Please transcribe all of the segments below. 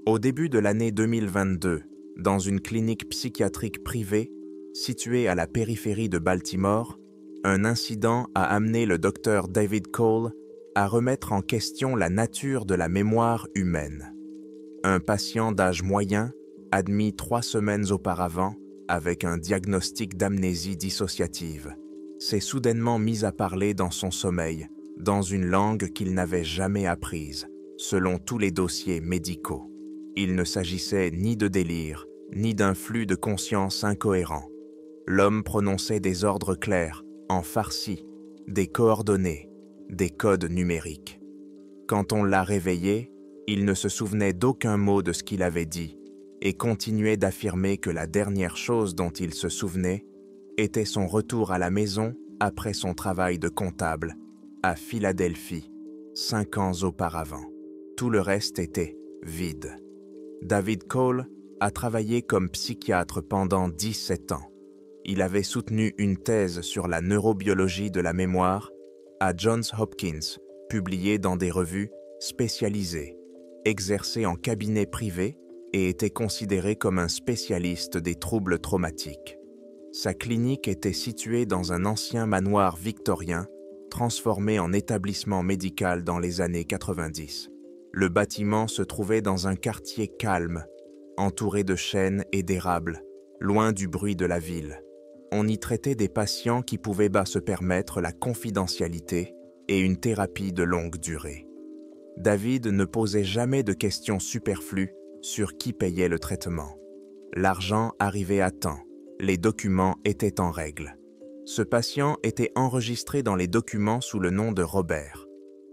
Au début de l'année 2022, dans une clinique psychiatrique privée située à la périphérie de Baltimore, un incident a amené le docteur David Cole à remettre en question la nature de la mémoire humaine. Un patient d'âge moyen, admis 3 semaines auparavant avec un diagnostic d'amnésie dissociative, s'est soudainement mis à parler dans son sommeil, dans une langue qu'il n'avait jamais apprise, selon tous les dossiers médicaux. Il ne s'agissait ni de délire, ni d'un flux de conscience incohérent. L'homme prononçait des ordres clairs, en farsi, des coordonnées, des codes numériques. Quand on l'a réveillé, il ne se souvenait d'aucun mot de ce qu'il avait dit et continuait d'affirmer que la dernière chose dont il se souvenait était son retour à la maison après son travail de comptable à Philadelphie, 5 ans auparavant. Tout le reste était vide. David Cole a travaillé comme psychiatre pendant 17 ans. Il avait soutenu une thèse sur la neurobiologie de la mémoire à Johns Hopkins, publiée dans des revues spécialisées, exerçait en cabinet privé et était considéré comme un spécialiste des troubles traumatiques. Sa clinique était située dans un ancien manoir victorien, transformé en établissement médical dans les années 90. Le bâtiment se trouvait dans un quartier calme, entouré de chênes et d'érables, loin du bruit de la ville. On y traitait des patients qui pouvaient se permettre la confidentialité et une thérapie de longue durée. David ne posait jamais de questions superflues sur qui payait le traitement. L'argent arrivait à temps, les documents étaient en règle. Ce patient était enregistré dans les documents sous le nom de Robert,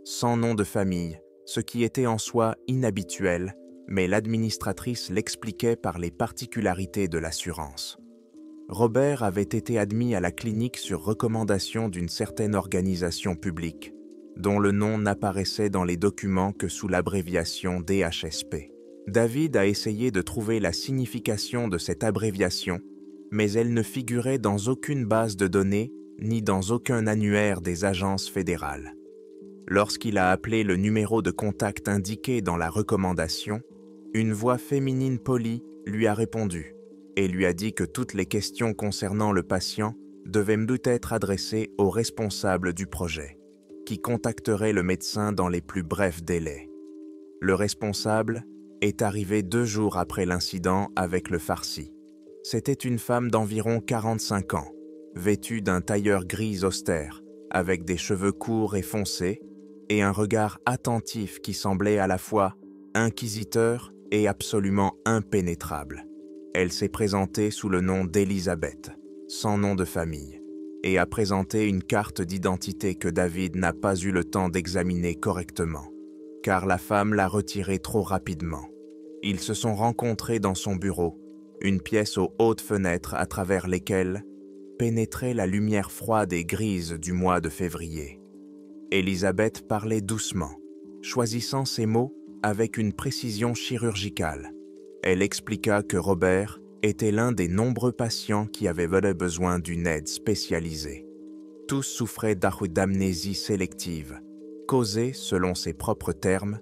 sans nom de famille, ce qui était en soi inhabituel, mais l'administratrice l'expliquait par les particularités de l'assurance. Robert avait été admis à la clinique sur recommandation d'une certaine organisation publique, dont le nom n'apparaissait dans les documents que sous l'abréviation DHSP. David a essayé de trouver la signification de cette abréviation, mais elle ne figurait dans aucune base de données ni dans aucun annuaire des agences fédérales. Lorsqu'il a appelé le numéro de contact indiqué dans la recommandation, une voix féminine polie lui a répondu et lui a dit que toutes les questions concernant le patient devaient être adressées au responsable du projet, qui contacterait le médecin dans les plus brefs délais. Le responsable est arrivé 2 jours après l'incident avec le farci. C'était une femme d'environ 45 ans, vêtue d'un tailleur gris austère, avec des cheveux courts et foncés, et un regard attentif qui semblait à la fois inquisiteur et absolument impénétrable. Elle s'est présentée sous le nom d'Elisabeth, sans nom de famille, et a présenté une carte d'identité que David n'a pas eu le temps d'examiner correctement, car la femme l'a retirée trop rapidement. Ils se sont rencontrés dans son bureau, une pièce aux hautes fenêtres à travers lesquelles pénétrait la lumière froide et grise du mois de février. Elisabeth parlait doucement, choisissant ses mots avec une précision chirurgicale. Elle expliqua que Robert était l'un des nombreux patients qui avaient besoin d'une aide spécialisée. Tous souffraient d'amnésie sélective, causée, selon ses propres termes,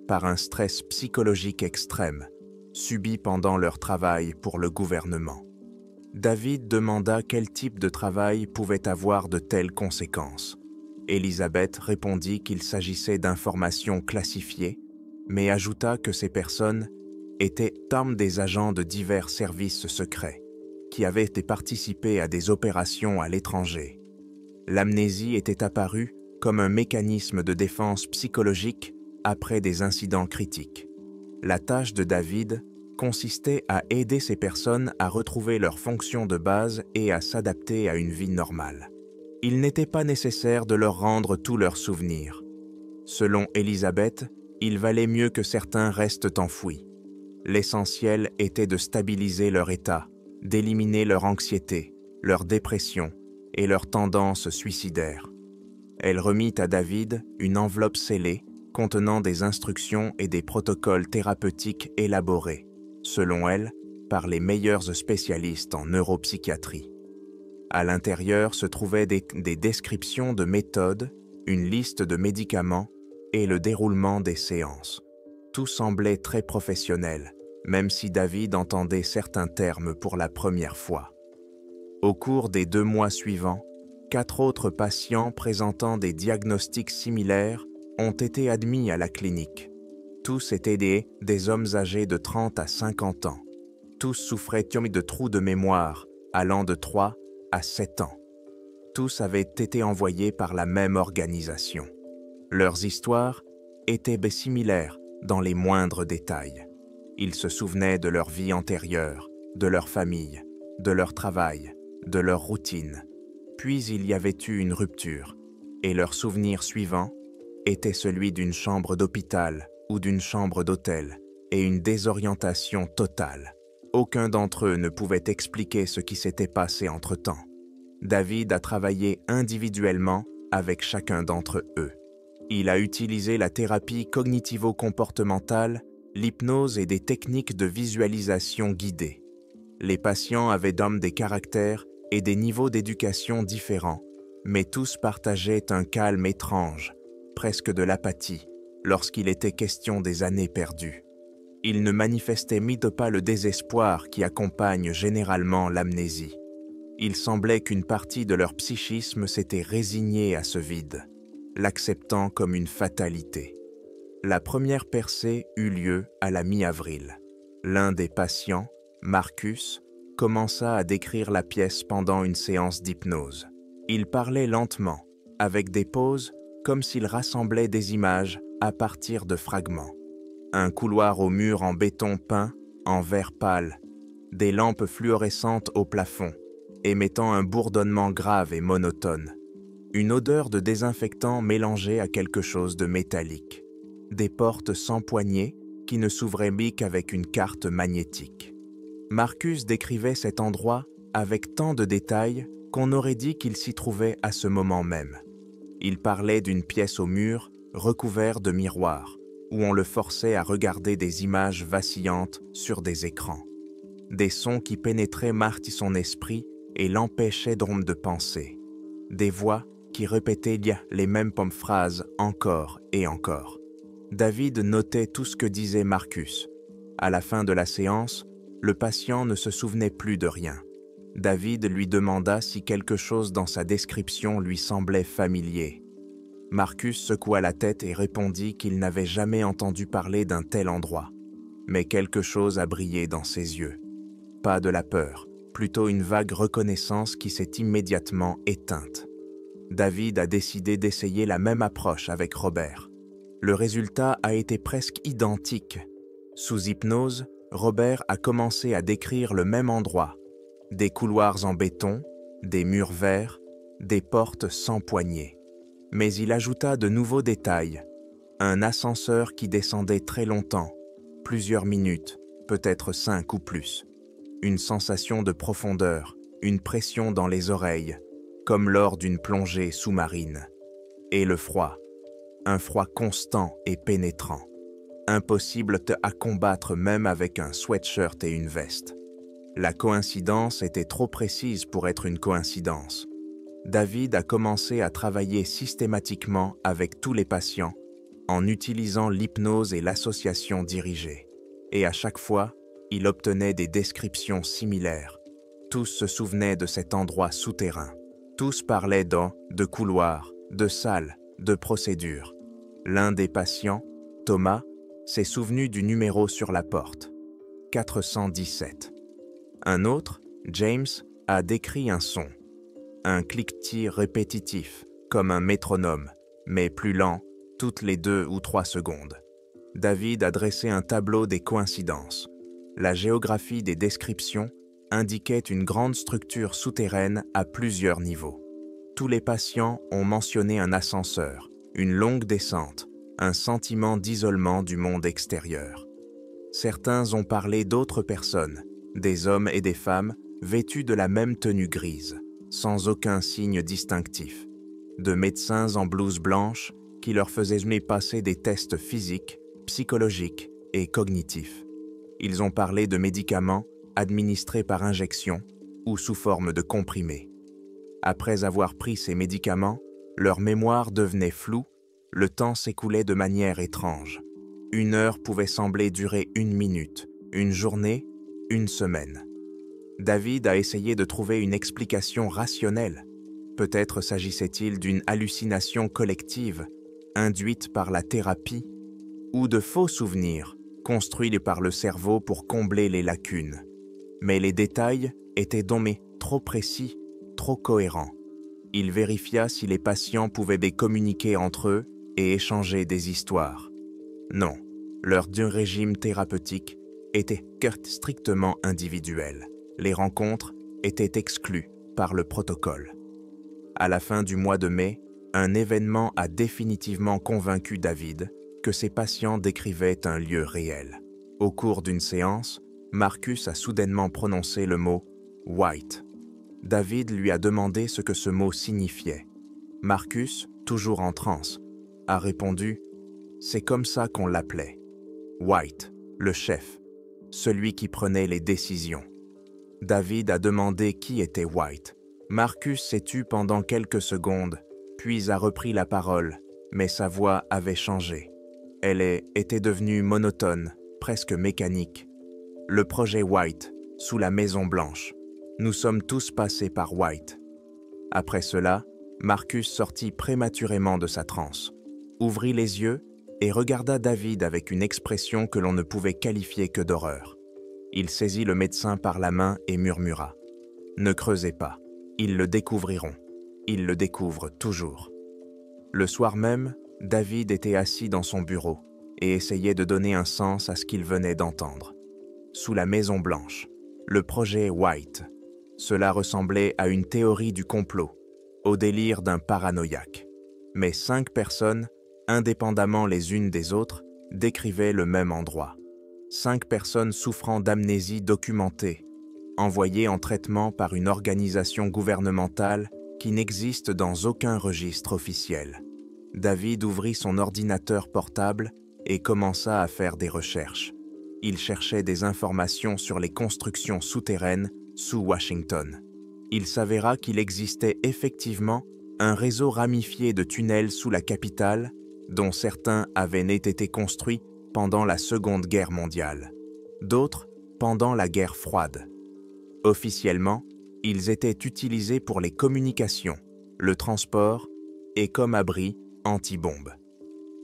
par un stress psychologique extrême, subi pendant leur travail pour le gouvernement. David demanda quel type de travail pouvait avoir de telles conséquences. Elisabeth répondit qu'il s'agissait d'informations classifiées, mais ajouta que ces personnes étaient des agents de divers services secrets, qui avaient participé à des opérations à l'étranger. L'amnésie était apparue comme un mécanisme de défense psychologique après des incidents critiques. La tâche de David consistait à aider ces personnes à retrouver leurs fonctions de base et à s'adapter à une vie normale. Il n'était pas nécessaire de leur rendre tous leurs souvenirs. Selon Elisabeth, il valait mieux que certains restent enfouis. L'essentiel était de stabiliser leur état, d'éliminer leur anxiété, leur dépression et leurs tendances suicidaires. Elle remit à David une enveloppe scellée contenant des instructions et des protocoles thérapeutiques élaborés, selon elle, par les meilleurs spécialistes en neuropsychiatrie. À l'intérieur se trouvaient des descriptions de méthodes, une liste de médicaments et le déroulement des séances. Tout semblait très professionnel, même si David entendait certains termes pour la première fois. Au cours des 2 mois suivants, 4 autres patients présentant des diagnostics similaires ont été admis à la clinique. Tous étaient des hommes âgés de 30 à 50 ans. Tous souffraient de trous de mémoire allant de 3 à 7 ans. Tous avaient été envoyés par la même organisation. Leurs histoires étaient similaires dans les moindres détails. Ils se souvenaient de leur vie antérieure, de leur famille, de leur travail, de leur routine. Puis il y avait eu une rupture, et leur souvenir suivant était celui d'une chambre d'hôpital ou d'une chambre d'hôtel, et une désorientation totale. Aucun d'entre eux ne pouvait expliquer ce qui s'était passé entre-temps. David a travaillé individuellement avec chacun d'entre eux. Il a utilisé la thérapie cognitivo-comportementale, l'hypnose et des techniques de visualisation guidée. Les patients avaient des caractères et des niveaux d'éducation différents, mais tous partageaient un calme étrange, presque de l'apathie, lorsqu'il était question des années perdues. Ils ne manifestaient pas le désespoir qui accompagne généralement l'amnésie. Il semblait qu'une partie de leur psychisme s'était résignée à ce vide, l'acceptant comme une fatalité. La première percée eut lieu à la mi-avril. L'un des patients, Marcus, commença à décrire la pièce pendant une séance d'hypnose. Il parlait lentement, avec des pauses, comme s'il rassemblait des images à partir de fragments. Un couloir au mur en béton peint, en vert pâle, des lampes fluorescentes au plafond, émettant un bourdonnement grave et monotone. Une odeur de désinfectant mélangée à quelque chose de métallique. Des portes sans poignée qui ne s'ouvraient qu'avec une carte magnétique. Marcus décrivait cet endroit avec tant de détails qu'on aurait dit qu'il s'y trouvait à ce moment même. Il parlait d'une pièce au mur recouverte de miroirs, où on le forçait à regarder des images vacillantes sur des écrans. Des sons qui pénétraient son esprit et l'empêchaient de penser. Des voix qui répétaient les mêmes phrases encore et encore. David notait tout ce que disait Marcus. À la fin de la séance, le patient ne se souvenait plus de rien. David lui demanda si quelque chose dans sa description lui semblait familier. Marcus secoua la tête et répondit qu'il n'avait jamais entendu parler d'un tel endroit. Mais quelque chose a brillé dans ses yeux. Pas de la peur, plutôt une vague reconnaissance qui s'est immédiatement éteinte. David a décidé d'essayer la même approche avec Robert. Le résultat a été presque identique. Sous hypnose, Robert a commencé à décrire le même endroit. Des couloirs en béton, des murs verts, des portes sans poignée. Mais il ajouta de nouveaux détails. Un ascenseur qui descendait très longtemps, plusieurs minutes, peut-être 5 ou plus. Une sensation de profondeur, une pression dans les oreilles, comme lors d'une plongée sous-marine. Et le froid, un froid constant et pénétrant. Impossible à combattre même avec un sweatshirt et une veste. La coïncidence était trop précise pour être une coïncidence. David a commencé à travailler systématiquement avec tous les patients en utilisant l'hypnose et l'association dirigée. Et à chaque fois, il obtenait des descriptions similaires. Tous se souvenaient de cet endroit souterrain. Tous parlaient de couloirs, de salles, de procédures. L'un des patients, Thomas, s'est souvenu du numéro sur la porte, 417. Un autre, James, a décrit un son. Un cliquetis répétitif, comme un métronome, mais plus lent, toutes les 2 ou 3 secondes. David a dressé un tableau des coïncidences. La géographie des descriptions indiquait une grande structure souterraine à plusieurs niveaux. Tous les patients ont mentionné un ascenseur, une longue descente, un sentiment d'isolement du monde extérieur. Certains ont parlé d'autres personnes, des hommes et des femmes vêtus de la même tenue grise, sans aucun signe distinctif, de médecins en blouse blanche qui leur faisaient passer des tests physiques, psychologiques et cognitifs. Ils ont parlé de médicaments administrés par injection ou sous forme de comprimés. Après avoir pris ces médicaments, leur mémoire devenait floue, le temps s'écoulait de manière étrange. Une heure pouvait sembler durer une minute, une journée, une semaine. David a essayé de trouver une explication rationnelle. Peut-être s'agissait-il d'une hallucination collective, induite par la thérapie, ou de faux souvenirs, construits par le cerveau pour combler les lacunes. Mais les détails étaient donc trop précis, trop cohérents. Il vérifia si les patients pouvaient communiquer entre eux et échanger des histoires. Non, leur régime thérapeutique était strictement individuel. Les rencontres étaient exclues par le protocole. À la fin du mois de mai, un événement a définitivement convaincu David que ses patients décrivaient un lieu réel. Au cours d'une séance, Marcus a soudainement prononcé le mot « white ». David lui a demandé ce que ce mot signifiait. Marcus, toujours en transe, a répondu « C'est comme ça qu'on l'appelait. White, le chef, celui qui prenait les décisions. » David a demandé qui était White. Marcus s'est tu pendant quelques secondes, puis a repris la parole, mais sa voix avait changé. Elle était devenue monotone, presque mécanique. Le projet White, sous la Maison Blanche. Nous sommes tous passés par White. Après cela, Marcus sortit prématurément de sa transe, ouvrit les yeux et regarda David avec une expression que l'on ne pouvait qualifier que d'horreur. Il saisit le médecin par la main et murmura « Ne creusez pas, ils le découvriront. Ils le découvrent toujours. » Le soir même, David était assis dans son bureau et essayait de donner un sens à ce qu'il venait d'entendre. Sous la Maison Blanche, le projet White. Cela ressemblait à une théorie du complot, au délire d'un paranoïaque. Mais 5 personnes, indépendamment les unes des autres, décrivaient le même endroit. 5 personnes souffrant d'amnésie documentée, envoyées en traitement par une organisation gouvernementale qui n'existe dans aucun registre officiel. David ouvrit son ordinateur portable et commença à faire des recherches. Il cherchait des informations sur les constructions souterraines sous Washington. Il s'avéra qu'il existait effectivement un réseau ramifié de tunnels sous la capitale, dont certains avaient été construits pendant la Seconde Guerre mondiale, d'autres pendant la guerre froide. Officiellement, ils étaient utilisés pour les communications, le transport et comme abri anti-bombes.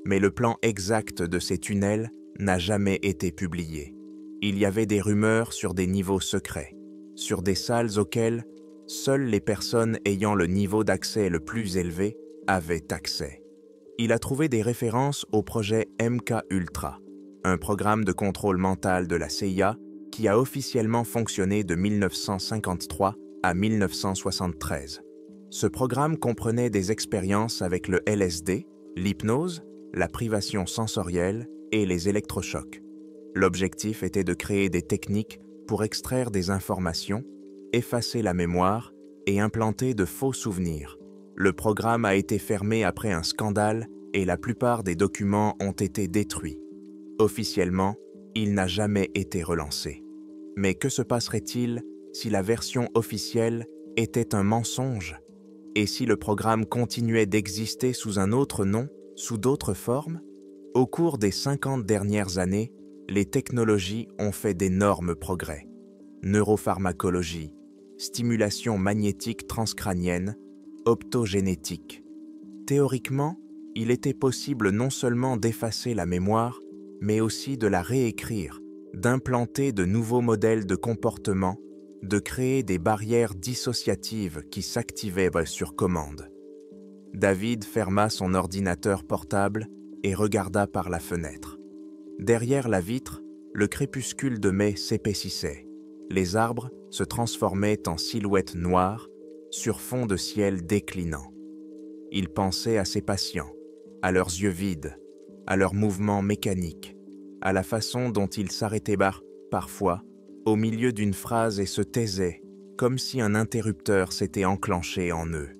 Mais le plan exact de ces tunnels n'a jamais été publié. Il y avait des rumeurs sur des niveaux secrets, sur des salles auxquelles seules les personnes ayant le niveau d'accès le plus élevé avaient accès. Il a trouvé des références au projet MK-Ultra, un programme de contrôle mental de la CIA qui a officiellement fonctionné de 1953 à 1973. Ce programme comprenait des expériences avec le LSD, l'hypnose, la privation sensorielle et les électrochocs. L'objectif était de créer des techniques pour extraire des informations, effacer la mémoire et implanter de faux souvenirs. Le programme a été fermé après un scandale et la plupart des documents ont été détruits. Officiellement, il n'a jamais été relancé. Mais que se passerait-il si la version officielle était un mensonge? Et si le programme continuait d'exister sous un autre nom, sous d'autres formes? Au cours des 50 dernières années, les technologies ont fait d'énormes progrès. Neuropharmacologie, stimulation magnétique transcrânienne, optogénétique. Théoriquement, il était possible non seulement d'effacer la mémoire, mais aussi de la réécrire, d'implanter de nouveaux modèles de comportement, de créer des barrières dissociatives qui s'activaient sur commande. David ferma son ordinateur portable et regarda par la fenêtre. Derrière la vitre, le crépuscule de mai s'épaississait. Les arbres se transformaient en silhouettes noires sur fond de ciel déclinant. Il pensait à ses patients, à leurs yeux vides, à leurs mouvements mécaniques, à la façon dont ils s'arrêtaient parfois au milieu d'une phrase et se taisaient, comme si un interrupteur s'était enclenché en eux.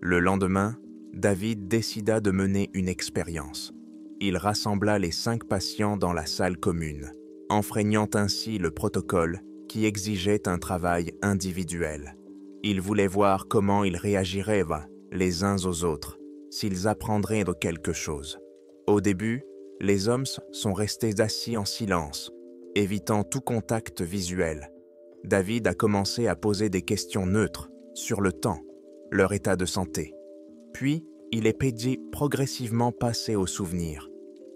Le lendemain, David décida de mener une expérience. Il rassembla les 5 patients dans la salle commune, enfreignant ainsi le protocole qui exigeait un travail individuel. Il voulait voir comment ils réagiraient les uns aux autres, s'ils apprendraient de quelque chose. Au début, Les hommes sont restés assis en silence, évitant tout contact visuel. David a commencé à poser des questions neutres sur le temps, leur état de santé. Puis, il est progressivement passé aux souvenirs.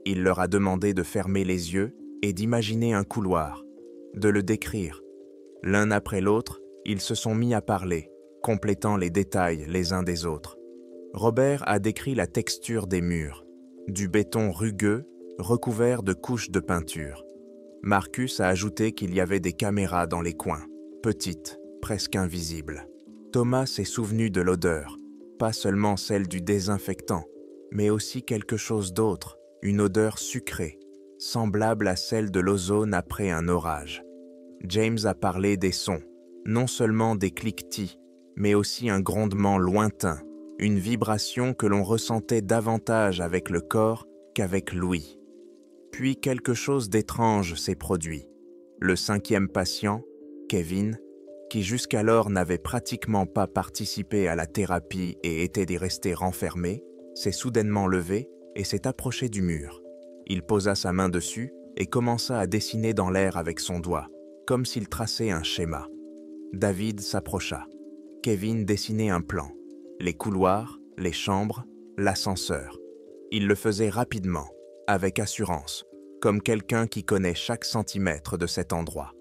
Il leur a demandé de fermer les yeux et d'imaginer un couloir, de le décrire. L'un après l'autre, ils se sont mis à parler, complétant les détails les uns des autres. Robert a décrit la texture des murs, du béton rugueux recouvert de couches de peinture. Marcus a ajouté qu'il y avait des caméras dans les coins, petites, presque invisibles. Thomas s'est souvenu de l'odeur, pas seulement celle du désinfectant, mais aussi quelque chose d'autre, une odeur sucrée, semblable à celle de l'ozone après un orage. James a parlé des sons, non seulement des cliquetis, mais aussi un grondement lointain, une vibration que l'on ressentait davantage avec le corps qu'avec l'ouïe. Puis quelque chose d'étrange s'est produit. Le 5e patient, Kevin, qui jusqu'alors n'avait pratiquement pas participé à la thérapie et était resté renfermé, s'est soudainement levé et s'est approché du mur. Il posa sa main dessus et commença à dessiner dans l'air avec son doigt, comme s'il traçait un schéma. David s'approcha. Kevin dessinait un plan. Les couloirs, les chambres, l'ascenseur. Il le faisait rapidement, avec assurance, comme quelqu'un qui connaît chaque centimètre de cet endroit.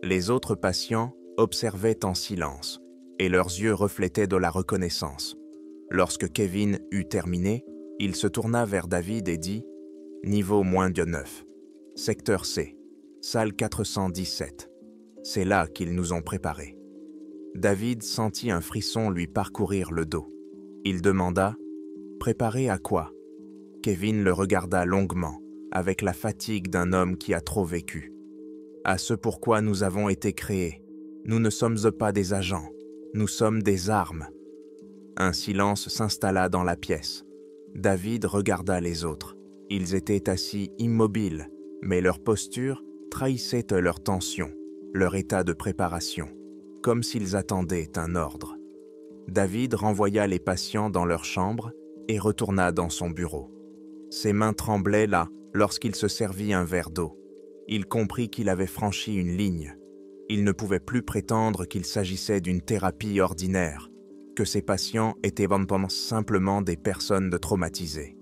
Les autres patients observaient en silence, et leurs yeux reflétaient de la reconnaissance. Lorsque Kevin eut terminé, il se tourna vers David et dit « Niveau -9, secteur C, salle 417. C'est là qu'ils nous ont préparés. » David sentit un frisson lui parcourir le dos. Il demanda « Préparé à quoi ?» Kevin le regarda longuement, avec la fatigue d'un homme qui a trop vécu. « À ce pourquoi nous avons été créés. Nous ne sommes pas des agents, nous sommes des armes. » Un silence s'installa dans la pièce. David regarda les autres. Ils étaient assis immobiles, mais leur posture trahissait leur tension, leur état de préparation, comme s'ils attendaient un ordre. David renvoya les patients dans leur chambre et retourna dans son bureau. Ses mains tremblaient là lorsqu'il se servit un verre d'eau. Il comprit qu'il avait franchi une ligne. Il ne pouvait plus prétendre qu'il s'agissait d'une thérapie ordinaire, que ses patients étaient simplement des personnes traumatisées.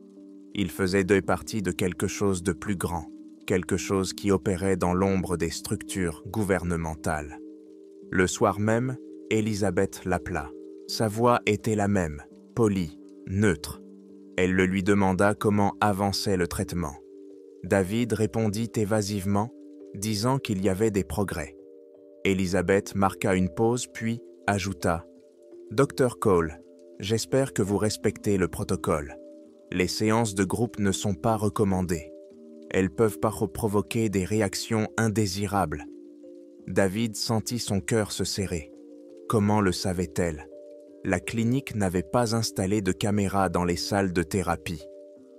Il faisait partie de quelque chose de plus grand, quelque chose qui opérait dans l'ombre des structures gouvernementales. Le soir même, Elisabeth l'appela. Sa voix était la même, polie, neutre. Elle le lui demanda comment avançait le traitement. David répondit évasivement, disant qu'il y avait des progrès. Elisabeth marqua une pause puis ajouta « Dr Cole, j'espère que vous respectez le protocole. Les séances de groupe ne sont pas recommandées. Elles peuvent provoquer des réactions indésirables. » David sentit son cœur se serrer. Comment le savait-elle? La clinique n'avait pas installé de caméras dans les salles de thérapie,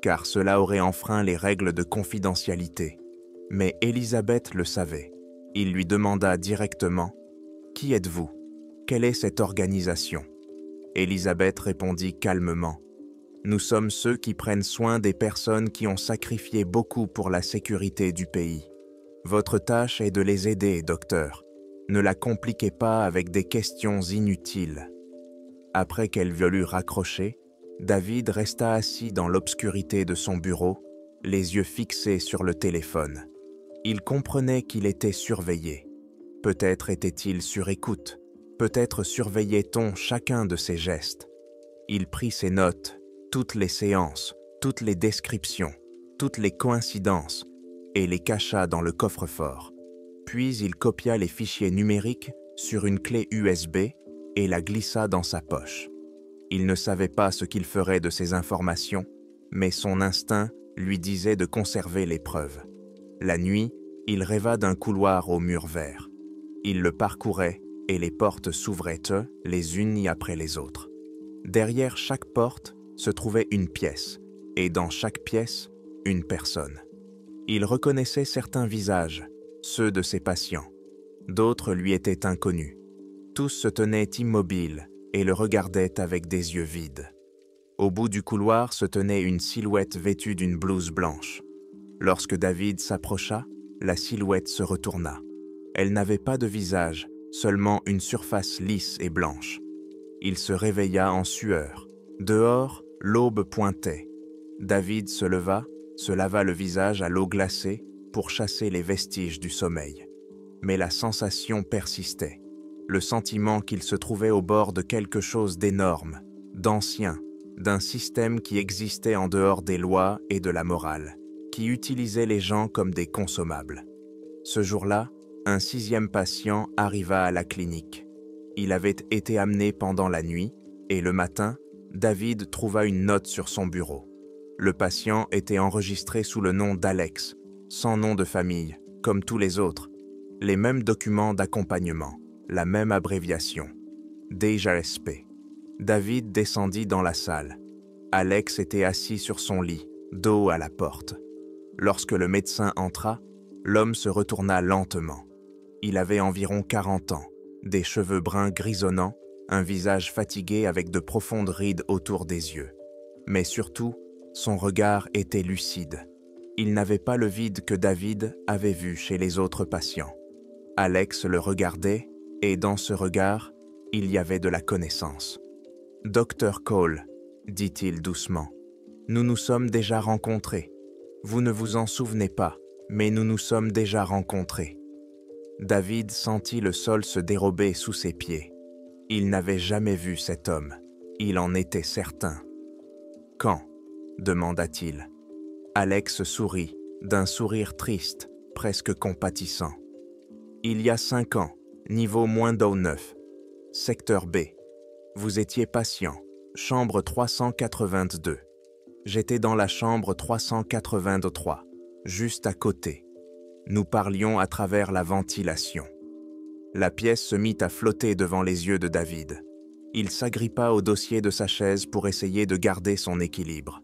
car cela aurait enfreint les règles de confidentialité. Mais Elisabeth le savait. Il lui demanda directement « Qui êtes-vous? Quelle est cette organisation ?» Elisabeth répondit calmement « Nous sommes ceux qui prennent soin des personnes qui ont sacrifié beaucoup pour la sécurité du pays. Votre tâche est de les aider, docteur. Ne la compliquez pas avec des questions inutiles. » Après qu'elle voulut raccrocher, David resta assis dans l'obscurité de son bureau, les yeux fixés sur le téléphone. Il comprenait qu'il était surveillé. Peut-être était-il sur écoute, peut-être surveillait-on chacun de ses gestes. Il prit ses notes, toutes les séances, toutes les descriptions, toutes les coïncidences, et les cacha dans le coffre-fort. Puis il copia les fichiers numériques sur une clé USB et la glissa dans sa poche. Il ne savait pas ce qu'il ferait de ces informations, mais son instinct lui disait de conserver les preuves. La nuit, il rêva d'un couloir au mur vert. Il le parcourait et les portes s'ouvraient les unes après les autres. Derrière chaque porte se trouvait une pièce, et dans chaque pièce, une personne. Il reconnaissait certains visages, ceux de ses patients. D'autres lui étaient inconnus. Tous se tenaient immobiles et le regardaient avec des yeux vides. Au bout du couloir se tenait une silhouette vêtue d'une blouse blanche. Lorsque David s'approcha, la silhouette se retourna. Elle n'avait pas de visage, seulement une surface lisse et blanche. Il se réveilla en sueur. Dehors, l'aube pointait. David se leva, se lava le visage à l'eau glacée pour chasser les vestiges du sommeil. Mais la sensation persistait. Le sentiment qu'il se trouvait au bord de quelque chose d'énorme, d'ancien, d'un système qui existait en dehors des lois et de la morale, qui utilisait les gens comme des consommables. Ce jour-là, un 6e patient arriva à la clinique. Il avait été amené pendant la nuit et le matin, David trouva une note sur son bureau. Le patient était enregistré sous le nom d'Alex, sans nom de famille, comme tous les autres. Les mêmes documents d'accompagnement, la même abréviation. DJSP. David descendit dans la salle. Alex était assis sur son lit, dos à la porte. Lorsque le médecin entra, l'homme se retourna lentement. Il avait environ 40 ans, des cheveux bruns grisonnants, un visage fatigué avec de profondes rides autour des yeux. Mais surtout, son regard était lucide. Il n'avait pas le vide que David avait vu chez les autres patients. Alex le regardait et dans ce regard, il y avait de la connaissance. « Dr. Cole, dit-il doucement, nous nous sommes déjà rencontrés. Vous ne vous en souvenez pas, mais nous nous sommes déjà rencontrés. » David sentit le sol se dérober sous ses pieds. Il n'avait jamais vu cet homme. Il en était certain. « Quand ?» demanda-t-il. Alex sourit, d'un sourire triste, presque compatissant. « Il y a 5 ans, niveau -9, secteur B. Vous étiez patient, chambre 382. J'étais dans la chambre 383, juste à côté. Nous parlions à travers la ventilation. » La pièce se mit à flotter devant les yeux de David. Il s'agrippa au dossier de sa chaise pour essayer de garder son équilibre.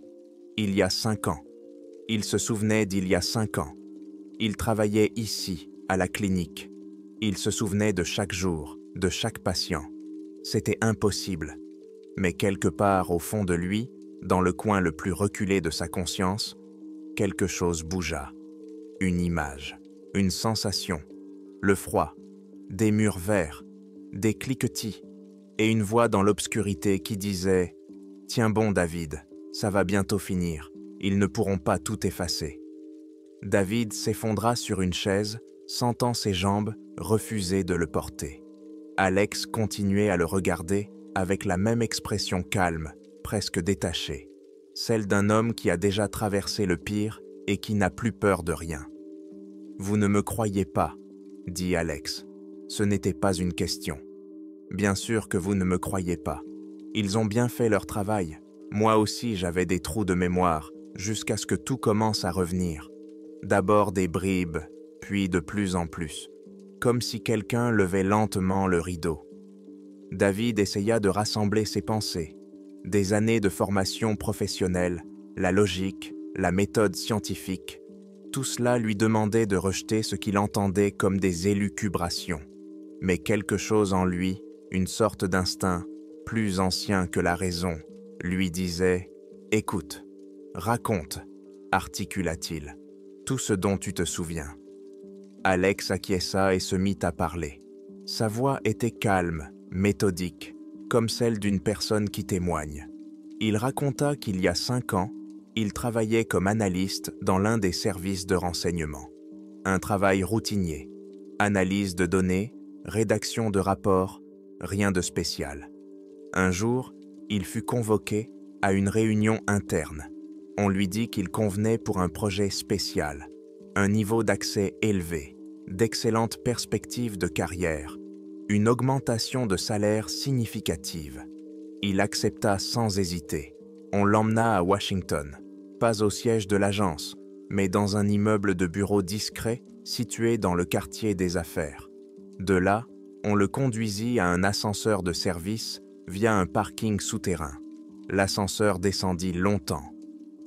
Il y a 5 ans. Il se souvenait d'il y a 5 ans. Il travaillait ici, à la clinique. Il se souvenait de chaque jour, de chaque patient. C'était impossible. Mais quelque part au fond de lui, dans le coin le plus reculé de sa conscience, quelque chose bougea. Une image, une sensation, le froid, des murs verts, des cliquetis, et une voix dans l'obscurité qui disait « Tiens bon David, ça va bientôt finir, ils ne pourront pas tout effacer. » David s'effondra sur une chaise, sentant ses jambes refuser de le porter. Alex continuait à le regarder avec la même expression calme, presque détachée, celle d'un homme qui a déjà traversé le pire et qui n'a plus peur de rien. « Vous ne me croyez pas, » dit Alex. Ce n'était pas une question. Bien sûr que vous ne me croyez pas. Ils ont bien fait leur travail. Moi aussi j'avais des trous de mémoire, jusqu'à ce que tout commence à revenir. D'abord des bribes, puis de plus en plus. Comme si quelqu'un levait lentement le rideau. David essaya de rassembler ses pensées. Des années de formation professionnelle, la logique, la méthode scientifique, tout cela lui demandait de rejeter ce qu'il entendait comme des élucubrations. Mais quelque chose en lui, une sorte d'instinct, plus ancien que la raison, lui disait « Écoute, raconte », articula-t-il, « tout ce dont tu te souviens. » Alex acquiesça et se mit à parler. Sa voix était calme, méthodique, comme celle d'une personne qui témoigne. Il raconta qu'il y a 5 ans, il travaillait comme analyste dans l'un des services de renseignement. Un travail routinier, analyse de données, rédaction de rapports, rien de spécial. Un jour, il fut convoqué à une réunion interne. On lui dit qu'il convenait pour un projet spécial, un niveau d'accès élevé, d'excellentes perspectives de carrière, une augmentation de salaire significative. Il accepta sans hésiter. On l'emmena à Washington, pas au siège de l'agence, mais dans un immeuble de bureaux discret situé dans le quartier des affaires. De là, on le conduisit à un ascenseur de service via un parking souterrain. L'ascenseur descendit longtemps.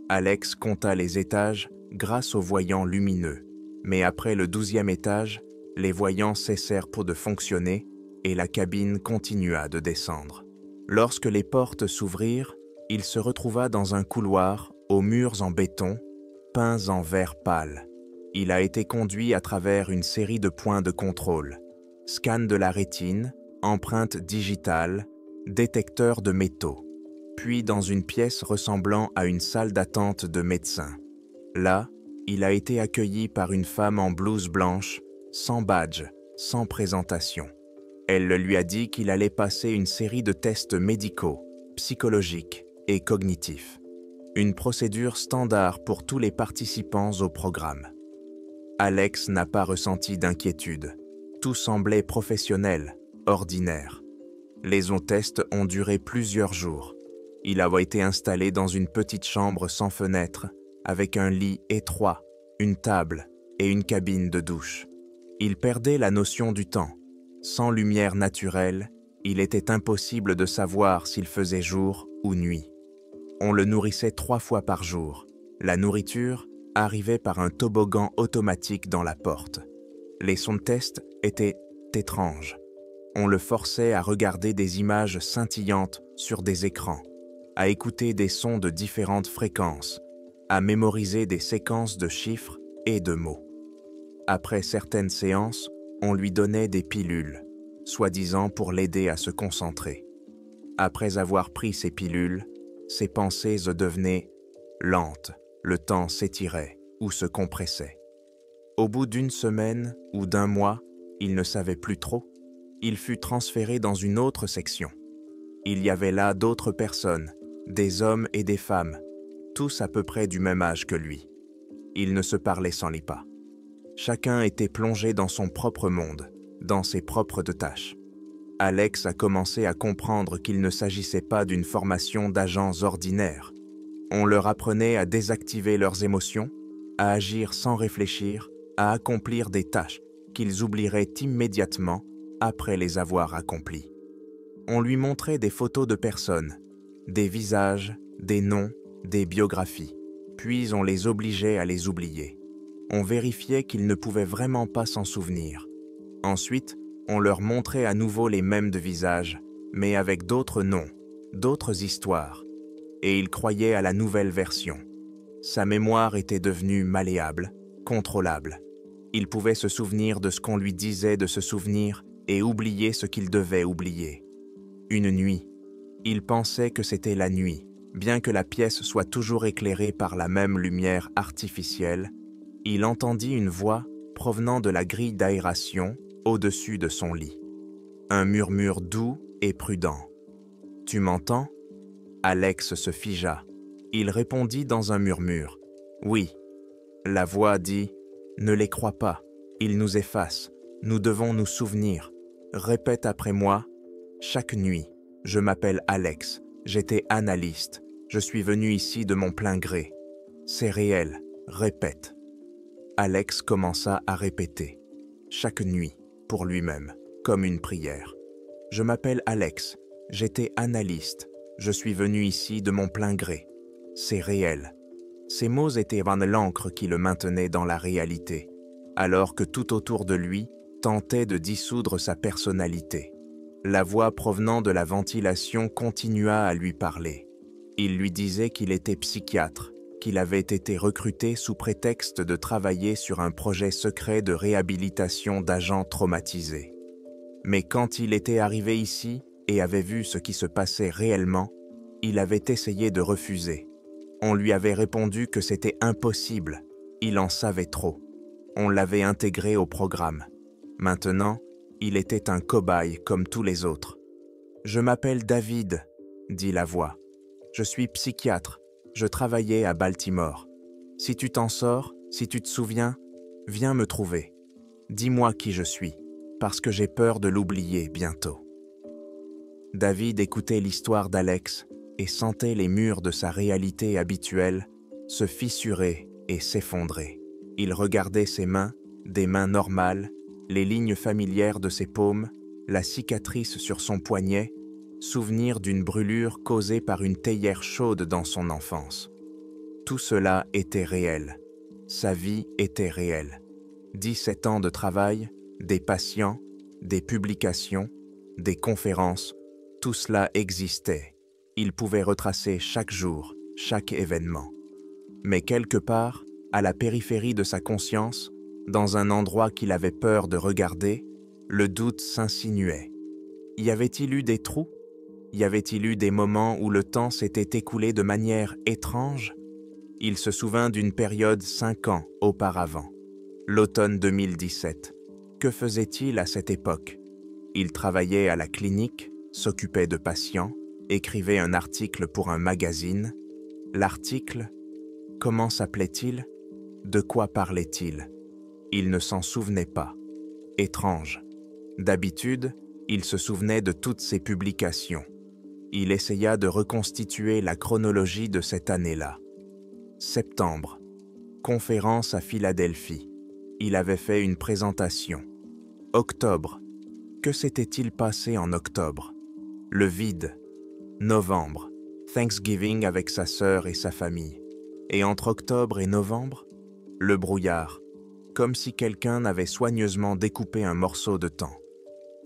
Alex compta les étages grâce aux voyants lumineux, mais après le 12e étage, les voyants cessèrent de fonctionner et la cabine continua de descendre. Lorsque les portes s'ouvrirent, il se retrouva dans un couloir aux murs en béton, peints en vert pâle. Il a été conduit à travers une série de points de contrôle. Scan de la rétine, empreinte digitale, détecteur de métaux. Puis dans une pièce ressemblant à une salle d'attente de médecins. Là, il a été accueilli par une femme en blouse blanche, sans badge, sans présentation. Elle lui a dit qu'il allait passer une série de tests médicaux, psychologiques et cognitifs. Une procédure standard pour tous les participants au programme. Alex n'a pas ressenti d'inquiétude. Tout semblait professionnel, ordinaire. Les tests ont duré plusieurs jours. Il a été installé dans une petite chambre sans fenêtre, avec un lit étroit, une table et une cabine de douche. Il perdait la notion du temps. Sans lumière naturelle, il était impossible de savoir s'il faisait jour ou nuit. On le nourrissait 3 fois par jour. La nourriture arrivait par un toboggan automatique dans la porte. Les sons de test étaient étranges. On le forçait à regarder des images scintillantes sur des écrans, à écouter des sons de différentes fréquences, à mémoriser des séquences de chiffres et de mots. Après certaines séances, on lui donnait des pilules, soi-disant pour l'aider à se concentrer. Après avoir pris ces pilules, ses pensées devenaient lentes, le temps s'étirait ou se compressait. Au bout d'une semaine ou d'un mois, il ne savait plus trop. Il fut transféré dans une autre section. Il y avait là d'autres personnes, des hommes et des femmes, tous à peu près du même âge que lui. Ils ne se parlaient sans les pas. Chacun était plongé dans son propre monde, dans ses propres tâches. Alex a commencé à comprendre qu'il ne s'agissait pas d'une formation d'agents ordinaires. On leur apprenait à désactiver leurs émotions, à agir sans réfléchir, à accomplir des tâches qu'ils oublieraient immédiatement après les avoir accomplies. On lui montrait des photos de personnes, des visages, des noms, des biographies, puis on les obligeait à les oublier. On vérifiait qu'ils ne pouvaient vraiment pas s'en souvenir. Ensuite, on leur montrait à nouveau les mêmes de visages, mais avec d'autres noms, d'autres histoires, et il croyait à la nouvelle version. Sa mémoire était devenue malléable, contrôlable. Il pouvait se souvenir de ce qu'on lui disait de se souvenir et oublier ce qu'il devait oublier. Une nuit, il pensait que c'était la nuit, bien que la pièce soit toujours éclairée par la même lumière artificielle. Il entendit une voix provenant de la grille d'aération au-dessus de son lit. Un murmure doux et prudent. « Tu m'entends » Alex se figea. Il répondit dans un murmure. « Oui. » La voix dit « Ne les crois pas, ils nous effacent, nous devons nous souvenir. Répète après moi. Chaque nuit, je m'appelle Alex, j'étais analyste, je suis venu ici de mon plein gré. C'est réel, répète. » Alex commença à répéter, chaque nuit, pour lui-même, comme une prière. « Je m'appelle Alex, j'étais analyste, je suis venu ici de mon plein gré. C'est réel. » Ces mots étaient l'encre qui le maintenait dans la réalité, alors que tout autour de lui tentait de dissoudre sa personnalité. La voix provenant de la ventilation continua à lui parler. Il lui disait qu'il était psychiatre, qu'il avait été recruté sous prétexte de travailler sur un projet secret de réhabilitation d'agents traumatisés. Mais quand il était arrivé ici et avait vu ce qui se passait réellement, il avait essayé de refuser. On lui avait répondu que c'était impossible, il en savait trop. On l'avait intégré au programme. Maintenant, il était un cobaye comme tous les autres. « Je m'appelle David, » dit la voix. « Je suis psychiatre. Je travaillais à Baltimore. Si tu t'en sors, si tu te souviens, viens me trouver. Dis-moi qui je suis, parce que j'ai peur de l'oublier bientôt. » David écoutait l'histoire d'Alex et sentait les murs de sa réalité habituelle se fissurer et s'effondrer. Il regardait ses mains, des mains normales, les lignes familières de ses paumes, la cicatrice sur son poignet, souvenir d'une brûlure causée par une théière chaude dans son enfance. Tout cela était réel. Sa vie était réelle. 17 ans de travail, des patients, des publications, des conférences, tout cela existait. Il pouvait retracer chaque jour, chaque événement. Mais quelque part, à la périphérie de sa conscience, dans un endroit qu'il avait peur de regarder, le doute s'insinuait. Y avait-il eu des trous? Y avait-il eu des moments où le temps s'était écoulé de manière étrange? Il se souvint d'une période 5 ans auparavant, l'automne 2017. Que faisait-il à cette époque? Il travaillait à la clinique, s'occupait de patients, écrivait un article pour un magazine. L'article, comment s'appelait-il? De quoi parlait-il? Il ne s'en souvenait pas. Étrange. D'habitude, il se souvenait de toutes ses publications. Il essaya de reconstituer la chronologie de cette année-là. Septembre. Conférence à Philadelphie. Il avait fait une présentation. Octobre. Que s'était-il passé en octobre? Le vide. Novembre. Thanksgiving avec sa sœur et sa famille. Et entre octobre et novembre, le brouillard, comme si quelqu'un avait soigneusement découpé un morceau de temps.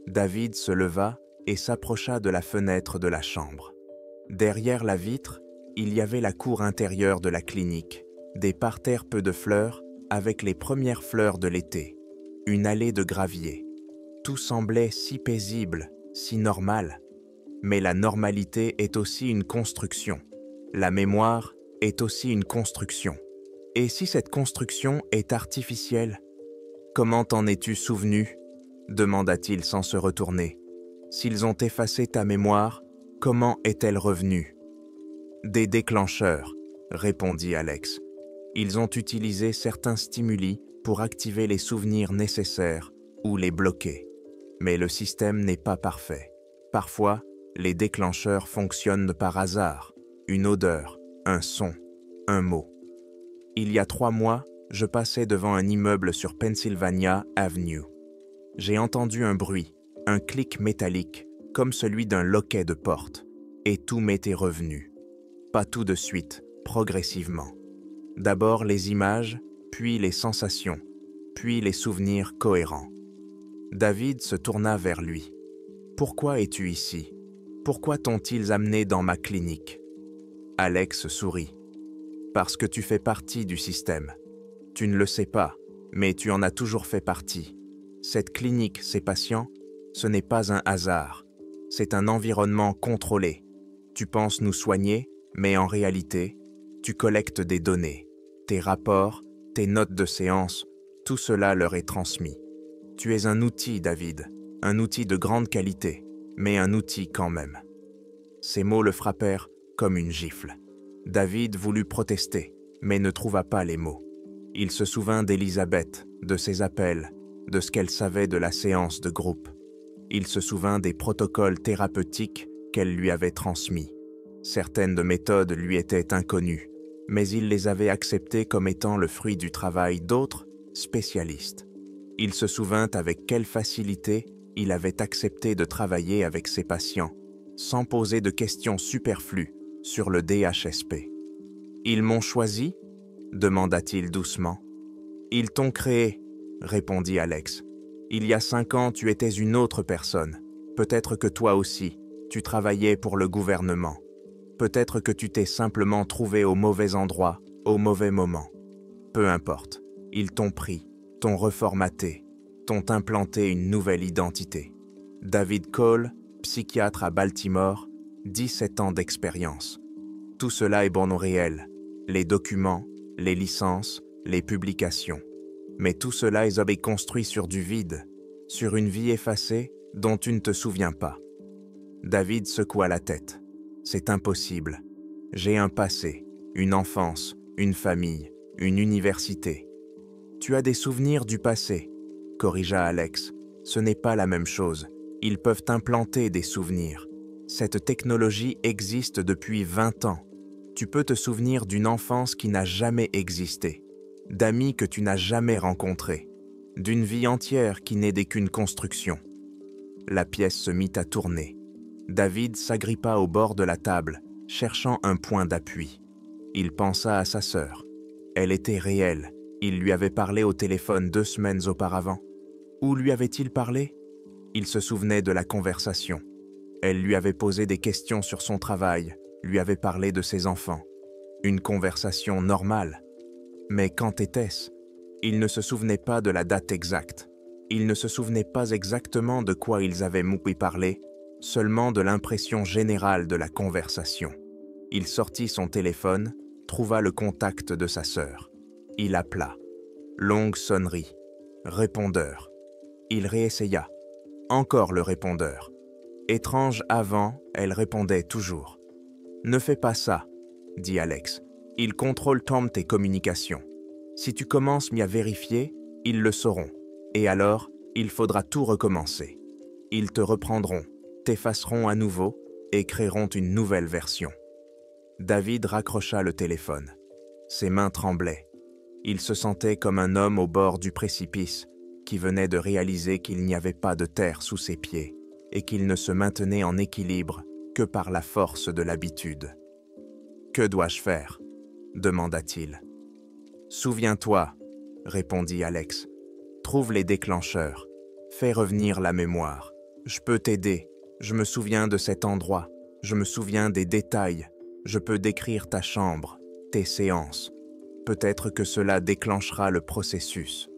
David se leva et s'approcha de la fenêtre de la chambre. Derrière la vitre, il y avait la cour intérieure de la clinique, des parterres peu de fleurs avec les premières fleurs de l'été, une allée de gravier. Tout semblait si paisible, si normal. Mais la normalité est aussi une construction. La mémoire est aussi une construction. Et si cette construction est artificielle? Comment t'en es-tu souvenu? Demanda-t-il sans se retourner. S'ils ont effacé ta mémoire, comment est-elle revenue? Des déclencheurs, répondit Alex. Ils ont utilisé certains stimuli pour activer les souvenirs nécessaires ou les bloquer. Mais le système n'est pas parfait. Parfois, les déclencheurs fonctionnent par hasard, une odeur, un son, un mot. Il y a 3 mois, je passais devant un immeuble sur Pennsylvania Avenue. J'ai entendu un bruit, un clic métallique, comme celui d'un loquet de porte, et tout m'était revenu. Pas tout de suite, progressivement. D'abord les images, puis les sensations, puis les souvenirs cohérents. David se tourna vers lui. « Pourquoi es-tu ici? Pourquoi t'ont-ils amené dans ma clinique ?» Alex sourit. « Parce que tu fais partie du système. Tu ne le sais pas, mais tu en as toujours fait partie. Cette clinique, ces patients, ce n'est pas un hasard. C'est un environnement contrôlé. Tu penses nous soigner, mais en réalité, tu collectes des données. Tes rapports, tes notes de séance, tout cela leur est transmis. Tu es un outil, David, un outil de grande qualité, mais un outil quand même. » Ces mots le frappèrent comme une gifle. David voulut protester, mais ne trouva pas les mots. Il se souvint d'Elisabeth, de ses appels, de ce qu'elle savait de la séance de groupe. Il se souvint des protocoles thérapeutiques qu'elle lui avait transmis. Certaines de méthodes lui étaient inconnues, mais il les avait acceptées comme étant le fruit du travail d'autres spécialistes. Il se souvint avec quelle facilité il avait accepté de travailler avec ses patients, sans poser de questions superflues sur le DHSP. « Ils m'ont choisi ?» demanda-t-il doucement. « Ils t'ont créé », répondit Alex. « Il y a 5 ans, tu étais une autre personne. Peut-être que toi aussi, tu travaillais pour le gouvernement. Peut-être que tu t'es simplement trouvé au mauvais endroit, au mauvais moment. Peu importe, ils t'ont pris, t'ont reformaté, t'ont implanté une nouvelle identité. David Cole, psychiatre à Baltimore, 17 ans d'expérience. Tout cela est bon au réel, les documents, les licences, les publications. Mais tout cela est construit sur du vide, sur une vie effacée dont tu ne te souviens pas. David secoua la tête. C'est impossible. J'ai un passé, une enfance, une famille, une université. Tu as des souvenirs du passé, corrigea Alex. Ce n'est pas la même chose. Ils peuvent implanter des souvenirs. Cette technologie existe depuis 20 ans. Tu peux te souvenir d'une enfance qui n'a jamais existé, d'amis que tu n'as jamais rencontrés, d'une vie entière qui n'est qu'une construction. La pièce se mit à tourner. David s'agrippa au bord de la table, cherchant un point d'appui. Il pensa à sa sœur. Elle était réelle. Il lui avait parlé au téléphone 2 semaines auparavant. Où lui avait-il parlé? Il se souvenait de la conversation. Elle lui avait posé des questions sur son travail, lui avait parlé de ses enfants. Une conversation normale. Mais quand était-ce? Ils ne se souvenaient pas de la date exacte. Ils ne se souvenaient pas exactement de quoi ils avaient ouï parler, seulement de l'impression générale de la conversation. Il sortit son téléphone, trouva le contact de sa sœur. Il appela. Longue sonnerie. Répondeur. Il réessaya. Encore le répondeur. Étrange avant, elle répondait toujours. « Ne fais pas ça », dit Alex. « Ils contrôlent tes communications. Si tu commences à vérifier, ils le sauront. Et alors, il faudra tout recommencer. Ils te reprendront, t'effaceront à nouveau et créeront une nouvelle version. » David raccrocha le téléphone. Ses mains tremblaient. Il se sentait comme un homme au bord du précipice qui venait de réaliser qu'il n'y avait pas de terre sous ses pieds et qu'il ne se maintenait en équilibre que par la force de l'habitude. « Que dois-je faire » demanda-t-il. « Souviens-toi, » répondit Alex. « Trouve les déclencheurs. Fais revenir la mémoire. Je peux t'aider. Je me souviens de cet endroit. Je me souviens des détails. Je peux décrire ta chambre, tes séances. Peut-être que cela déclenchera le processus. »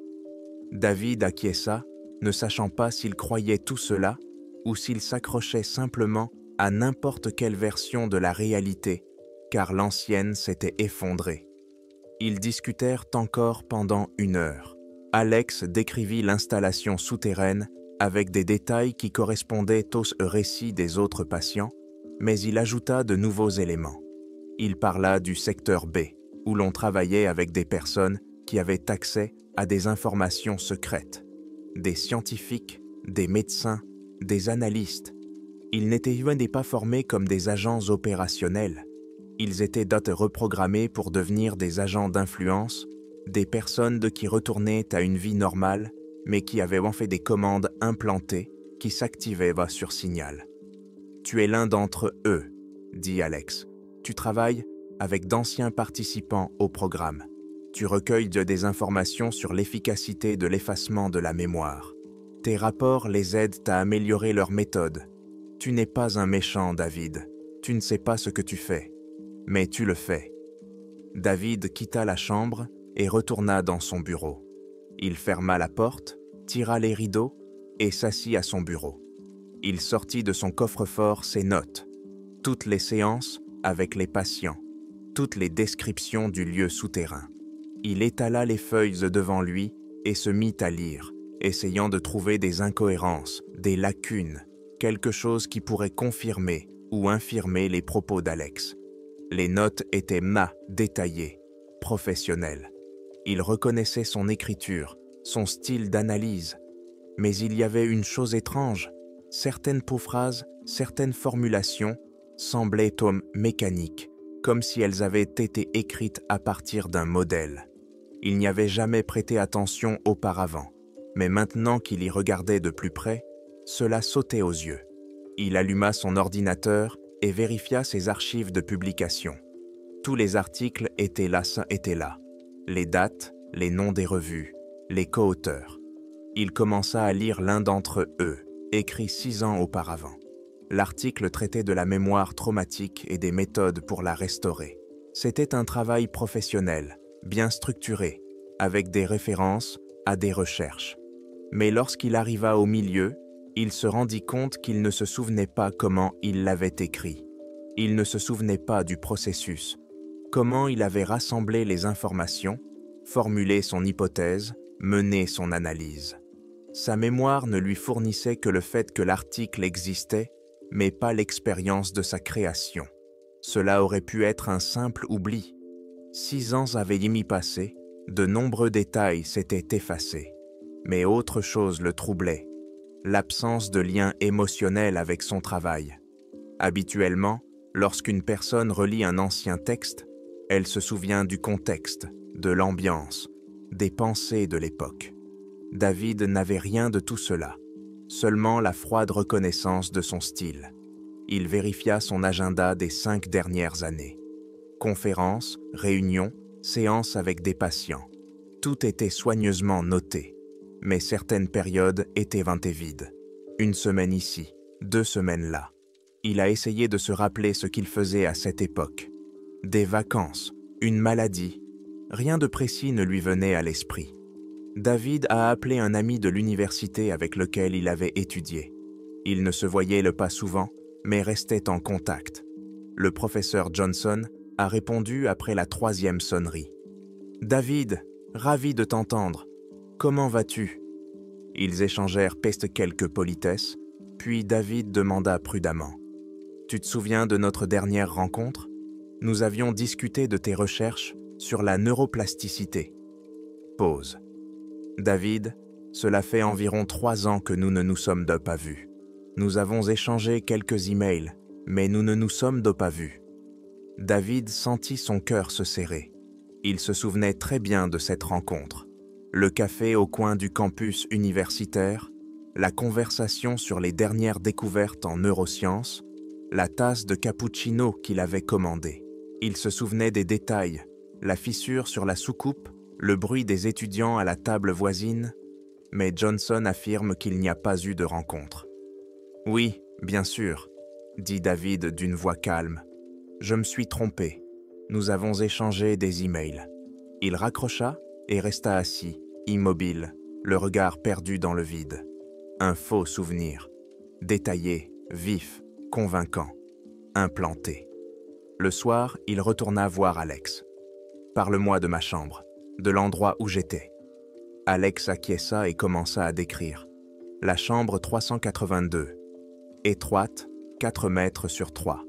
David acquiesça, ne sachant pas s'il croyait tout cela ou s'il s'accrochait simplement à n'importe quelle version de la réalité, car l'ancienne s'était effondrée. Ils discutèrent encore pendant 1 heure. Alex décrivit l'installation souterraine avec des détails qui correspondaient au récit des autres patients, mais il ajouta de nouveaux éléments. Il parla du secteur B, où l'on travaillait avec des personnes qui avaient accès à des informations secrètes, des scientifiques, des médecins, des analystes. Ils n'étaient pas formés comme des agents opérationnels. Ils étaient reprogrammés pour devenir des agents d'influence, des personnes qui retournaient à une vie normale, mais qui avaient fait des commandes implantées qui s'activaient sur signal. « Tu es l'un d'entre eux, » dit Alex. « Tu travailles avec d'anciens participants au programme. Tu recueilles des informations sur l'efficacité de l'effacement de la mémoire. Tes rapports les aident à améliorer leur méthode. Tu n'es pas un méchant, David. Tu ne sais pas ce que tu fais. Mais tu le fais. » David quitta la chambre et retourna dans son bureau. Il ferma la porte, tira les rideaux et s'assit à son bureau. Il sortit de son coffre-fort ses notes, toutes les séances avec les patients, toutes les descriptions du lieu souterrain. Il étala les feuilles devant lui et se mit à lire, essayant de trouver des incohérences, des lacunes, quelque chose qui pourrait confirmer ou infirmer les propos d'Alex. Les notes étaient détaillées, professionnelles. Il reconnaissait son écriture, son style d'analyse. Mais il y avait une chose étrange. Certaines phrases, certaines formulations semblaient mécaniques, comme si elles avaient été écrites à partir d'un modèle. Il n'y avait jamais prêté attention auparavant, mais maintenant qu'il y regardait de plus près, cela sautait aux yeux. Il alluma son ordinateur et vérifia ses archives de publication. Tous les articles étaient là. Les dates, les noms des revues, les co-auteurs. Il commença à lire l'un d'entre eux, écrit 6 ans auparavant. L'article traitait de la mémoire traumatique et des méthodes pour la restaurer. C'était un travail professionnel, bien structuré, avec des références à des recherches. Mais lorsqu'il arriva au milieu, il se rendit compte qu'il ne se souvenait pas comment il l'avait écrit. Il ne se souvenait pas du processus, comment il avait rassemblé les informations, formulé son hypothèse, mené son analyse. Sa mémoire ne lui fournissait que le fait que l'article existait, mais pas l'expérience de sa création. Cela aurait pu être un simple oubli. 6 ans avaient passé, de nombreux détails s'étaient effacés. Mais autre chose le troublait, l'absence de lien émotionnel avec son travail. Habituellement, lorsqu'une personne relit un ancien texte, elle se souvient du contexte, de l'ambiance, des pensées de l'époque. David n'avait rien de tout cela, seulement la froide reconnaissance de son style. Il vérifia son agenda des 5 dernières années. Conférences, réunions, séances avec des patients. Tout était soigneusement noté, mais certaines périodes étaient vides. 1 semaine ici, 2 semaines là. Il a essayé de se rappeler ce qu'il faisait à cette époque. Des vacances, une maladie. Rien de précis ne lui venait à l'esprit. David a appelé un ami de l'université avec lequel il avait étudié. Ils ne se voyaient pas souvent, mais restaient en contact. Le professeur Johnson a répondu après la 3e sonnerie. « David, ravi de t'entendre. Comment vas-tu » Ils échangèrent quelques politesses, puis David demanda prudemment. « Tu te souviens de notre dernière rencontre ? Nous avions discuté de tes recherches sur la neuroplasticité. » Pause. « David, cela fait environ 3 ans que nous ne nous sommes pas vus. Nous avons échangé quelques emails, mais nous ne nous sommes pas vus. » David sentit son cœur se serrer. Il se souvenait très bien de cette rencontre. Le café au coin du campus universitaire, la conversation sur les dernières découvertes en neurosciences, la tasse de cappuccino qu'il avait commandée. Il se souvenait des détails, la fissure sur la soucoupe, le bruit des étudiants à la table voisine, mais Johnson affirme qu'il n'y a pas eu de rencontre. « Oui, bien sûr, » dit David d'une voix calme. « Je me suis trompé. Nous avons échangé des emails. » Il raccrocha et resta assis, immobile, le regard perdu dans le vide. Un faux souvenir, détaillé, vif, convaincant, implanté. Le soir, il retourna voir Alex. « Parle-moi de ma chambre, de l'endroit où j'étais. » Alex acquiesça et commença à décrire. La chambre 382. Étroite, 4 mètres sur 3.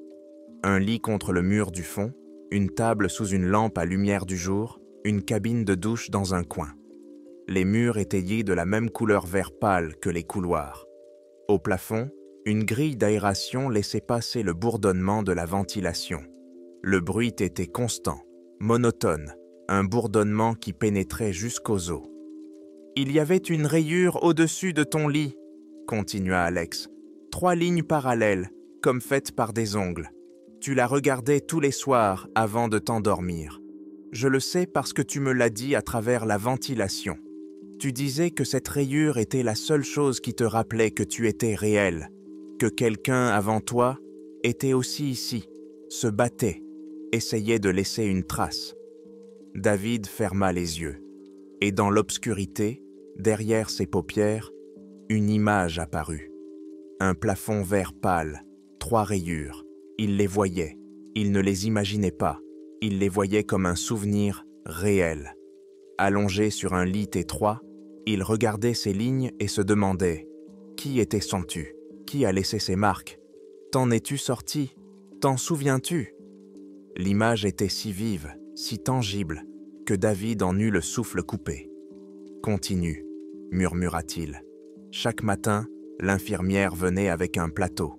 Un lit contre le mur du fond, une table sous une lampe à lumière du jour, une cabine de douche dans un coin. Les murs étayés de la même couleur vert pâle que les couloirs. Au plafond, une grille d'aération laissait passer le bourdonnement de la ventilation. Le bruit était constant, monotone, un bourdonnement qui pénétrait jusqu'aux os. « Il y avait une rayure au-dessus de ton lit, » continua Alex. « 3 lignes parallèles, comme faites par des ongles. Tu la regardais tous les soirs avant de t'endormir. Je le sais parce que tu me l'as dit à travers la ventilation. Tu disais que cette rayure était la seule chose qui te rappelait que tu étais réel, que quelqu'un avant toi était aussi ici, se battait, essayait de laisser une trace. » David ferma les yeux, et dans l'obscurité, derrière ses paupières, une image apparut. Un plafond vert pâle, 3 rayures. Il les voyait, il ne les imaginait pas, il les voyait comme un souvenir réel. Allongé sur un lit étroit, il regardait ces lignes et se demandait « Qui était-tu ? Qui a laissé ces marques ? T'en es-tu sorti ? T'en souviens-tu » L'image était si vive, si tangible, que David en eut le souffle coupé. « Continue, » murmura-t-il. Chaque matin, l'infirmière venait avec un plateau.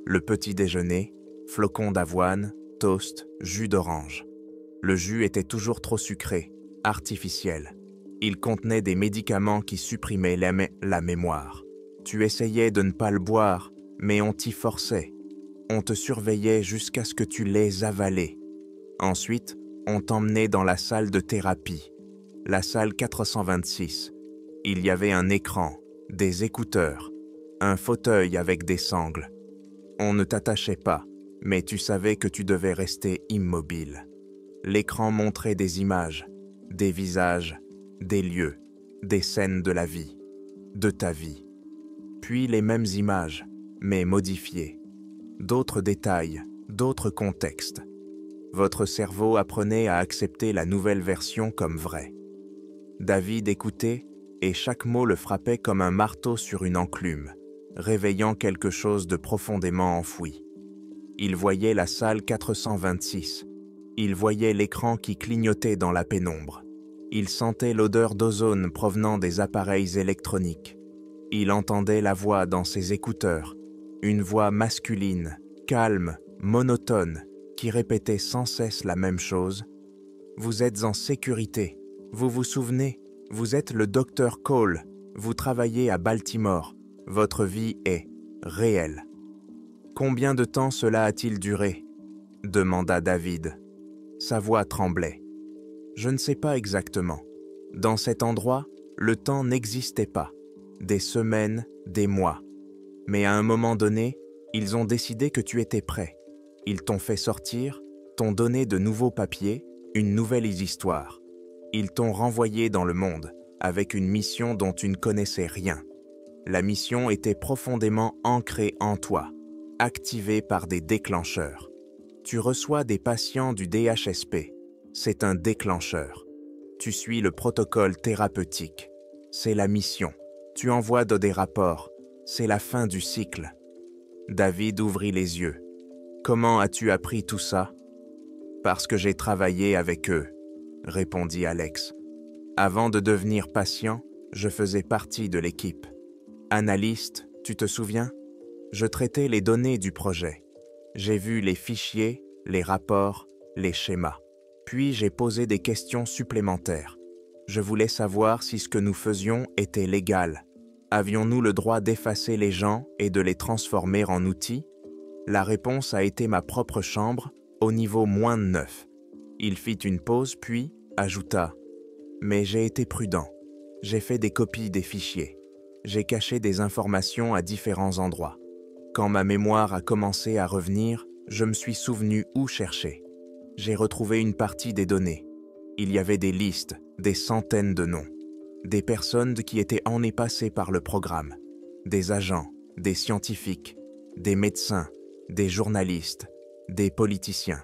Le petit déjeuner, flocons d'avoine, toast, jus d'orange. Le jus était toujours trop sucré, artificiel. Il contenait des médicaments qui supprimaient la mémoire. Tu essayais de ne pas le boire, mais on t'y forçait. On te surveillait jusqu'à ce que tu les avalais. Ensuite, on t'emmenait dans la salle de thérapie, la salle 426. Il y avait un écran, des écouteurs, un fauteuil avec des sangles. On ne t'attachait pas, mais tu savais que tu devais rester immobile. L'écran montrait des images, des visages, des lieux, des scènes de la vie, de ta vie. Puis les mêmes images, mais modifiées. D'autres détails, d'autres contextes. Votre cerveau apprenait à accepter la nouvelle version comme vraie. David écoutait, et chaque mot le frappait comme un marteau sur une enclume, réveillant quelque chose de profondément enfoui. Il voyait la salle 426. Il voyait l'écran qui clignotait dans la pénombre. Il sentait l'odeur d'ozone provenant des appareils électroniques. Il entendait la voix dans ses écouteurs, une voix masculine, calme, monotone, qui répétait sans cesse la même chose. « Vous êtes en sécurité. Vous vous souvenez? Vous êtes le docteur Cole. Vous travaillez à Baltimore. Votre vie est réelle. » « Combien de temps cela a-t-il duré ?» demanda David. Sa voix tremblait. « Je ne sais pas exactement. Dans cet endroit, le temps n'existait pas. Des semaines, des mois. Mais à un moment donné, ils ont décidé que tu étais prêt. Ils t'ont fait sortir, t'ont donné de nouveaux papiers, une nouvelle histoire. Ils t'ont renvoyé dans le monde avec une mission dont tu ne connaissais rien. La mission était profondément ancrée en toi, activée par des déclencheurs. Tu reçois des patients du DHSP. C'est un déclencheur. Tu suis le protocole thérapeutique. C'est la mission. Tu envoies des rapports. C'est la fin du cycle. David ouvrit les yeux. Comment as-tu appris tout ça? Parce que j'ai travaillé avec eux, répondit Alex. Avant de devenir patient, je faisais partie de l'équipe. Analyste, tu te souviens? Je traitais les données du projet. J'ai vu les fichiers, les rapports, les schémas. Puis j'ai posé des questions supplémentaires. Je voulais savoir si ce que nous faisions était légal. Avions-nous le droit d'effacer les gens et de les transformer en outils? La réponse a été ma propre chambre, au niveau -9. Il fit une pause puis ajouta « Mais j'ai été prudent. J'ai fait des copies des fichiers. J'ai caché des informations à différents endroits. Quand ma mémoire a commencé à revenir, je me suis souvenu où chercher. J'ai retrouvé une partie des données. Il y avait des listes, des centaines de noms. Des personnes qui étaient passées par le programme. Des agents, des scientifiques, des médecins, des journalistes, des politiciens.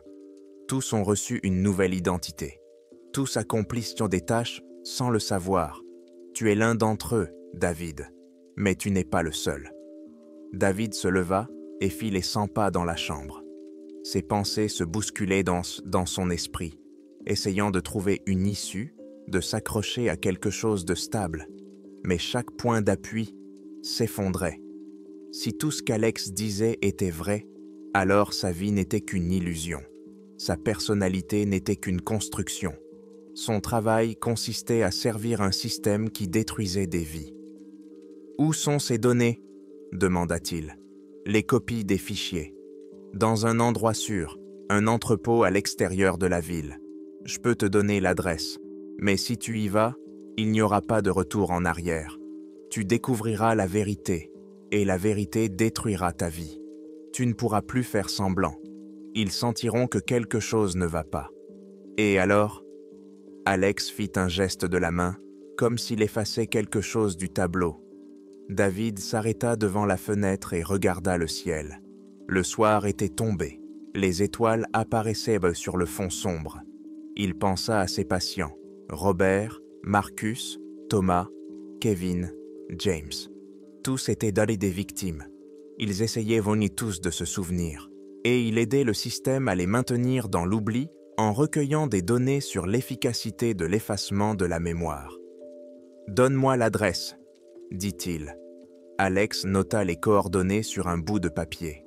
Tous ont reçu une nouvelle identité. Tous accomplissent des tâches sans le savoir. Tu es l'un d'entre eux, David, mais tu n'es pas le seul. David se leva et fit les 100 pas dans la chambre. Ses pensées se bousculaient dans son esprit, essayant de trouver une issue, de s'accrocher à quelque chose de stable. Mais chaque point d'appui s'effondrait. Si tout ce qu'Alex disait était vrai, alors sa vie n'était qu'une illusion. Sa personnalité n'était qu'une construction. Son travail consistait à servir un système qui détruisait des vies. « Où sont ces données ?» demanda-t-il. « Les copies des fichiers. Dans un endroit sûr, un entrepôt à l'extérieur de la ville. Je peux te donner l'adresse, mais si tu y vas, il n'y aura pas de retour en arrière. Tu découvriras la vérité, et la vérité détruira ta vie. Tu ne pourras plus faire semblant. Ils sentiront que quelque chose ne va pas. Et alors ?» Alex fit un geste de la main, comme s'il effaçait quelque chose du tableau. David s'arrêta devant la fenêtre et regarda le ciel. Le soir était tombé. Les étoiles apparaissaient sur le fond sombre. Il pensa à ses patients, Robert, Marcus, Thomas, Kevin, James. Tous étaient des victimes. Ils essayaient tous de se souvenir. Et il aidait le système à les maintenir dans l'oubli en recueillant des données sur l'efficacité de l'effacement de la mémoire. « Donne-moi l'adresse, » dit-il. Alex nota les coordonnées sur un bout de papier.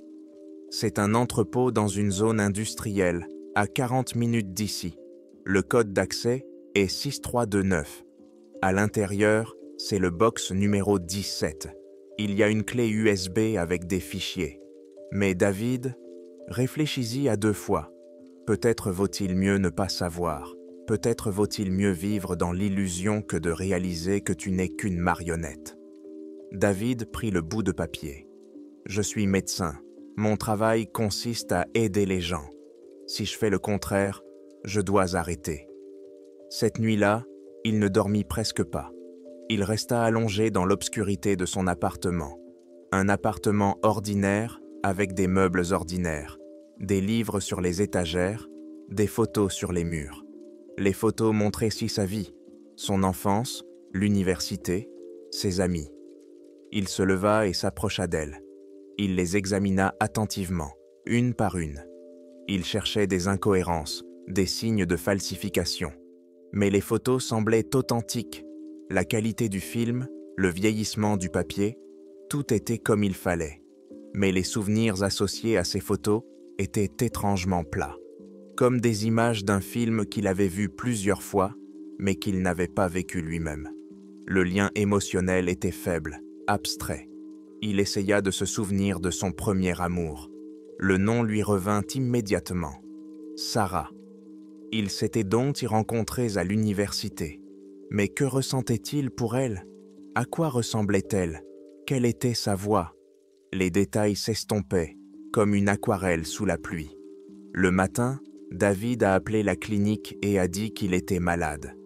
C'est un entrepôt dans une zone industrielle, à 40 minutes d'ici. Le code d'accès est 6329. À l'intérieur, c'est le box numéro 17. Il y a une clé USB avec des fichiers. Mais David, réfléchis-y à 2 fois. Peut-être vaut-il mieux ne pas savoir. Peut-être vaut-il mieux vivre dans l'illusion que de réaliser que tu n'es qu'une marionnette. David prit le bout de papier. Je suis médecin. Mon travail consiste à aider les gens. Si je fais le contraire, je dois arrêter. Cette nuit-là, il ne dormit presque pas. Il resta allongé dans l'obscurité de son appartement. Un appartement ordinaire avec des meubles ordinaires, des livres sur les étagères, des photos sur les murs. Les photos montraient sa vie, son enfance, l'université, ses amis. Il se leva et s'approcha d'elle. Il les examina attentivement, une par une. Il cherchait des incohérences, des signes de falsification. Mais les photos semblaient authentiques. La qualité du film, le vieillissement du papier, tout était comme il fallait. Mais les souvenirs associés à ces photos étaient étrangement plats, comme des images d'un film qu'il avait vu plusieurs fois, mais qu'il n'avait pas vécu lui-même. Le lien émotionnel était faible, abstrait. Il essaya de se souvenir de son premier amour. Le nom lui revint immédiatement. Sarah. Ils s'étaient donc rencontrés à l'université. Mais que ressentait-il pour elle? À quoi ressemblait-elle? Quelle était sa voix? Les détails s'estompaient, comme une aquarelle sous la pluie. Le matin, David a appelé la clinique et a dit qu'il était malade.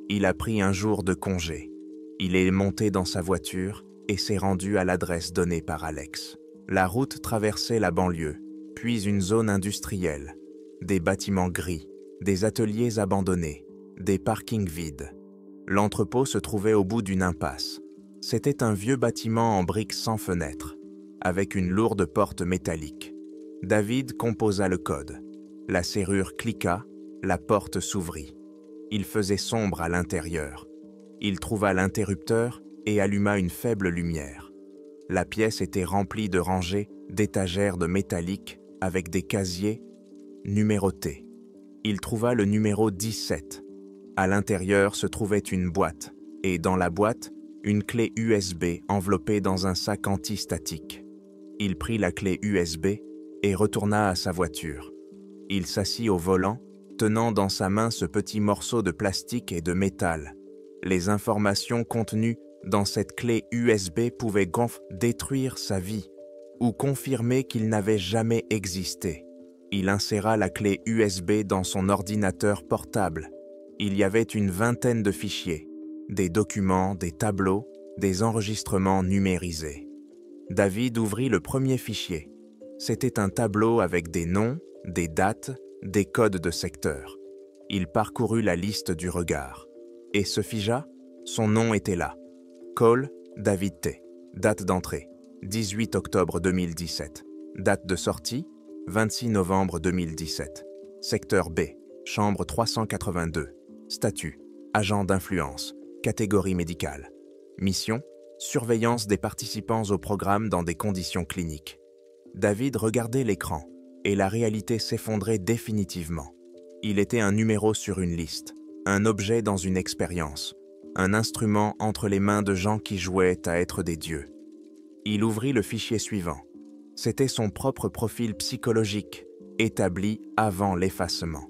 Il a pris un jour de congé. Il est monté dans sa voiture et s'est rendu à l'adresse donnée par Alex. La route traversait la banlieue, puis une zone industrielle, des bâtiments gris, des ateliers abandonnés, des parkings vides. L'entrepôt se trouvait au bout d'une impasse. C'était un vieux bâtiment en briques sans fenêtres, avec une lourde porte métallique. David composa le code. La serrure cliqua, la porte s'ouvrit. Il faisait sombre à l'intérieur. Il trouva l'interrupteur et alluma une faible lumière. La pièce était remplie de rangées d'étagères de métallique avec des casiers numérotés. Il trouva le numéro 17. À l'intérieur se trouvait une boîte, et dans la boîte, une clé USB enveloppée dans un sac anti-statique. Il prit la clé USB et retourna à sa voiture. Il s'assit au volant, tenant dans sa main ce petit morceau de plastique et de métal. Les informations contenues dans cette clé USB pouvaient détruire sa vie ou confirmer qu'il n'avait jamais existé. Il inséra la clé USB dans son ordinateur portable. Il y avait une vingtaine de fichiers, des documents, des tableaux, des enregistrements numérisés. David ouvrit le premier fichier. C'était un tableau avec des noms, des dates, des codes de secteur. Il parcourut la liste du regard. Et se figea, son nom était là. Cole, David T. Date d'entrée, 18 octobre 2017. Date de sortie, 26 novembre 2017. Secteur B, chambre 382. Statut, agent d'influence. Catégorie médicale. Mission, surveillance des participants au programme dans des conditions cliniques. David regardait l'écran, et la réalité s'effondrait définitivement. Il était un numéro sur une liste, un objet dans une expérience, un instrument entre les mains de gens qui jouaient à être des dieux. Il ouvrit le fichier suivant. C'était son propre profil psychologique, établi avant l'effacement.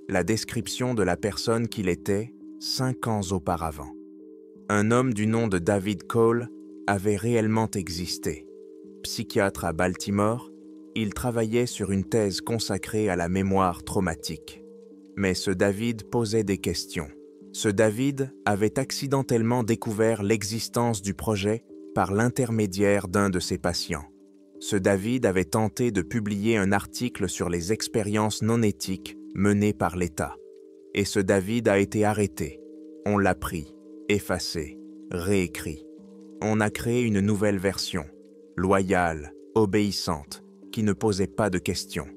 La description de la personne qu'il était 5 ans auparavant. Un homme du nom de David Cole avait réellement existé. Psychiatre à Baltimore, il travaillait sur une thèse consacrée à la mémoire traumatique. Mais ce David posait des questions. Ce David avait accidentellement découvert l'existence du projet par l'intermédiaire d'un de ses patients. Ce David avait tenté de publier un article sur les expériences non éthiques menées par l'État. Et ce David a été arrêté. On l'a pris, effacé, réécrit. On a créé une nouvelle version, loyale, obéissante, qui ne posait pas de questions.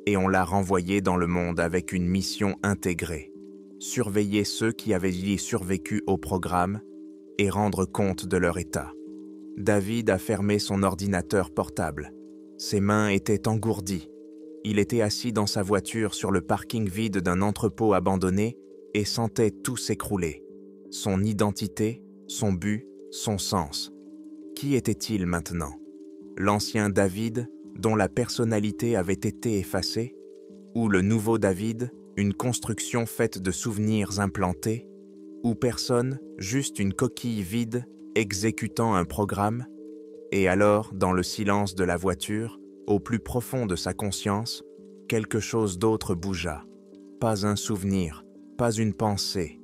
Et on l'a renvoyé dans le monde avec une mission intégrée. Surveiller ceux qui avaient y survécu au programme et rendre compte de leur état. David a fermé son ordinateur portable. Ses mains étaient engourdies. Il était assis dans sa voiture sur le parking vide d'un entrepôt abandonné et sentait tout s'écrouler. Son identité, son but, son sens. Qui était-il maintenant? L'ancien David, dont la personnalité avait été effacée? Ou le nouveau David, une construction faite de souvenirs implantés? Ou personne, juste une coquille vide, exécutant un programme? Et alors, dans le silence de la voiture, au plus profond de sa conscience, quelque chose d'autre bougea. Pas un souvenir, pas une pensée,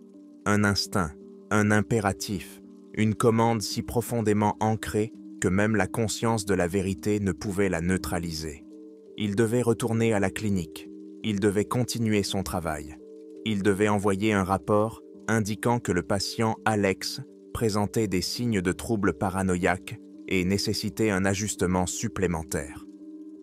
un instinct, un impératif, une commande si profondément ancrée que même la conscience de la vérité ne pouvait la neutraliser. Il devait retourner à la clinique, il devait continuer son travail. Il devait envoyer un rapport indiquant que le patient Alex présentait des signes de troubles paranoïaques et nécessitait un ajustement supplémentaire.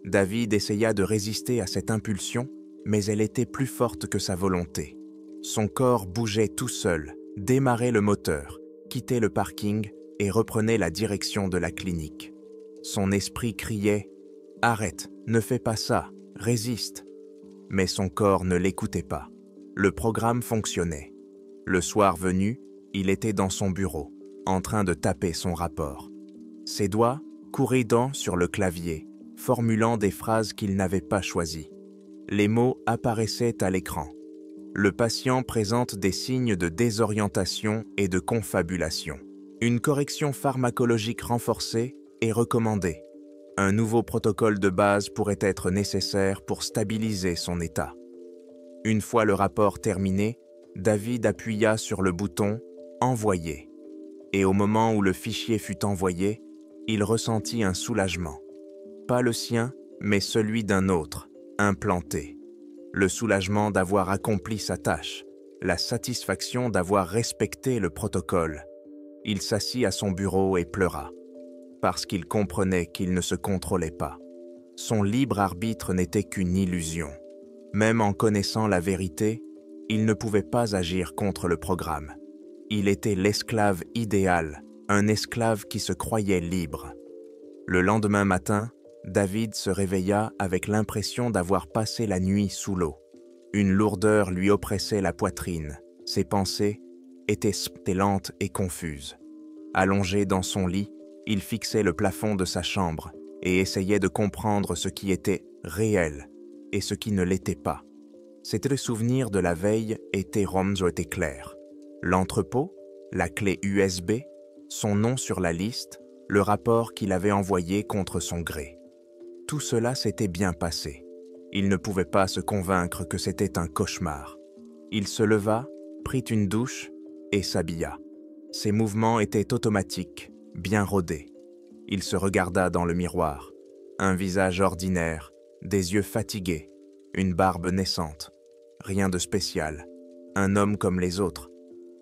David essaya de résister à cette impulsion, mais elle était plus forte que sa volonté. Son corps bougeait tout seul, démarrait le moteur, quittait le parking et reprenait la direction de la clinique. Son esprit criait « Arrête, ne fais pas ça, résiste !» Mais son corps ne l'écoutait pas. Le programme fonctionnait. Le soir venu, il était dans son bureau, en train de taper son rapport. Ses doigts couraient sur le clavier, formulant des phrases qu'il n'avait pas choisies. Les mots apparaissaient à l'écran. Le patient présente des signes de désorientation et de confabulation. Une correction pharmacologique renforcée est recommandée. Un nouveau protocole de base pourrait être nécessaire pour stabiliser son état. Une fois le rapport terminé, David appuya sur le bouton « Envoyer » et au moment où le fichier fut envoyé, il ressentit un soulagement. Pas le sien, mais celui d'un autre, implanté. Le soulagement d'avoir accompli sa tâche, la satisfaction d'avoir respecté le protocole. Il s'assit à son bureau et pleura, parce qu'il comprenait qu'il ne se contrôlait pas. Son libre arbitre n'était qu'une illusion. Même en connaissant la vérité, il ne pouvait pas agir contre le programme. Il était l'esclave idéal, un esclave qui se croyait libre. Le lendemain matin, David se réveilla avec l'impression d'avoir passé la nuit sous l'eau. Une lourdeur lui oppressait la poitrine. Ses pensées étaient lentes et confuses. Allongé dans son lit, il fixait le plafond de sa chambre et essayait de comprendre ce qui était réel et ce qui ne l'était pas. C'était le souvenir de la veille était clair. L'entrepôt, la clé USB, son nom sur la liste, le rapport qu'il avait envoyé contre son gré. Tout cela s'était bien passé. Il ne pouvait pas se convaincre que c'était un cauchemar. Il se leva, prit une douche et s'habilla. Ses mouvements étaient automatiques, bien rodés. Il se regarda dans le miroir. Un visage ordinaire, des yeux fatigués, une barbe naissante. Rien de spécial. Un homme comme les autres.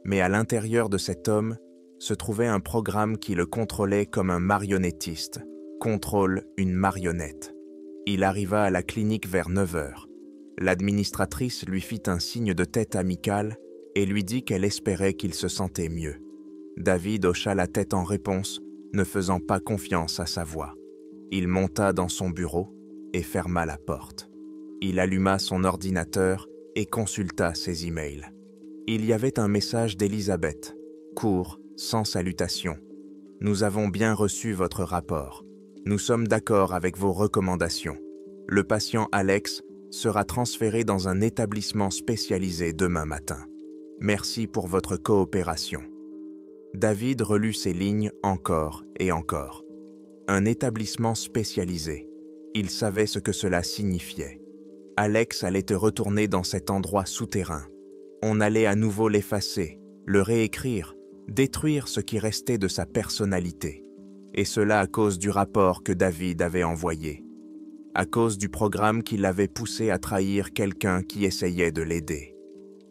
Mais à l'intérieur de cet homme se trouvait un programme qui le contrôlait comme un marionnettiste contrôle une marionnette. Il arriva à la clinique vers 9 heures. L'administratrice lui fit un signe de tête amical et lui dit qu'elle espérait qu'il se sentait mieux. David hocha la tête en réponse, ne faisant pas confiance à sa voix. Il monta dans son bureau et ferma la porte. Il alluma son ordinateur et consulta ses emails. Il y avait un message d'Elisabeth, court, sans salutation. « Nous avons bien reçu votre rapport. Nous sommes d'accord avec vos recommandations. Le patient Alex sera transféré dans un établissement spécialisé demain matin. Merci pour votre coopération. » David relut ces lignes encore et encore. Un établissement spécialisé. Il savait ce que cela signifiait. Alex allait retourner dans cet endroit souterrain. On allait à nouveau l'effacer, le réécrire, détruire ce qui restait de sa personnalité. Et cela à cause du rapport que David avait envoyé. À cause du programme qui l'avait poussé à trahir quelqu'un qui essayait de l'aider.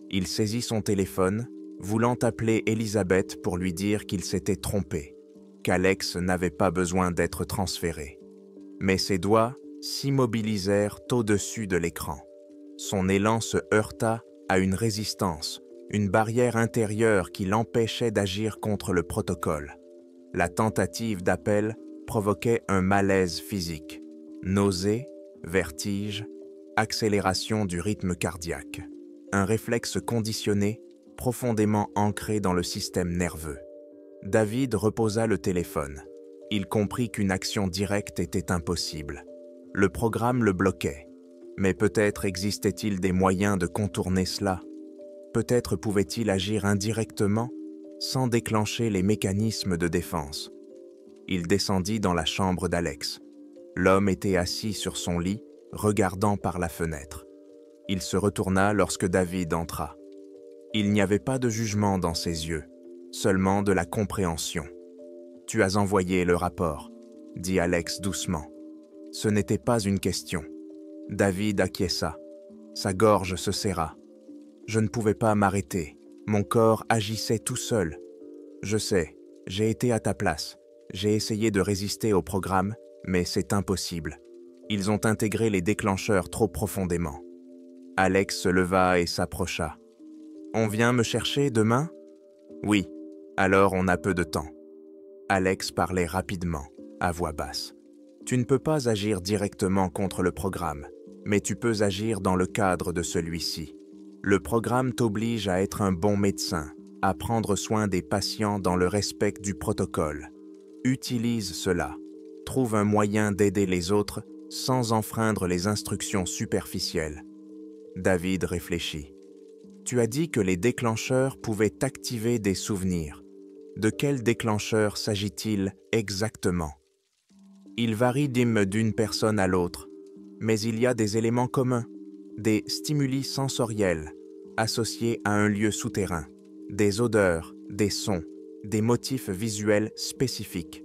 Il saisit son téléphone, voulant appeler Elisabeth pour lui dire qu'il s'était trompé, qu'Alex n'avait pas besoin d'être transféré. Mais ses doigts s'immobilisèrent au-dessus de l'écran. Son élan se heurta à une résistance, une barrière intérieure qui l'empêchait d'agir contre le protocole. La tentative d'appel provoquait un malaise physique, nausées, vertige, accélération du rythme cardiaque, un réflexe conditionné profondément ancré dans le système nerveux. David reposa le téléphone. Il comprit qu'une action directe était impossible. Le programme le bloquait. Mais peut-être existait-il des moyens de contourner cela. Peut-être pouvait-il agir indirectement, sans déclencher les mécanismes de défense. Il descendit dans la chambre d'Alex. L'homme était assis sur son lit, regardant par la fenêtre. Il se retourna lorsque David entra. Il n'y avait pas de jugement dans ses yeux, seulement de la compréhension. « Tu as envoyé le rapport », dit Alex doucement. Ce n'était pas une question. David acquiesça. Sa gorge se serra. Je ne pouvais pas m'arrêter. Mon corps agissait tout seul. Je sais, j'ai été à ta place. J'ai essayé de résister au programme, mais c'est impossible. Ils ont intégré les déclencheurs trop profondément. Alex se leva et s'approcha. On vient me chercher demain ? Oui, alors on a peu de temps. Alex parlait rapidement, à voix basse. Tu ne peux pas agir directement contre le programme, mais tu peux agir dans le cadre de celui-ci. Le programme t'oblige à être un bon médecin, à prendre soin des patients dans le respect du protocole. Utilise cela. Trouve un moyen d'aider les autres sans enfreindre les instructions superficielles. David réfléchit. Tu as dit que les déclencheurs pouvaient activer des souvenirs. De quel déclencheur s'agit-il exactement? Il varie d'une personne à l'autre, mais il y a des éléments communs, des stimuli sensoriels. associés à un lieu souterrain, des odeurs, des sons, des motifs visuels spécifiques.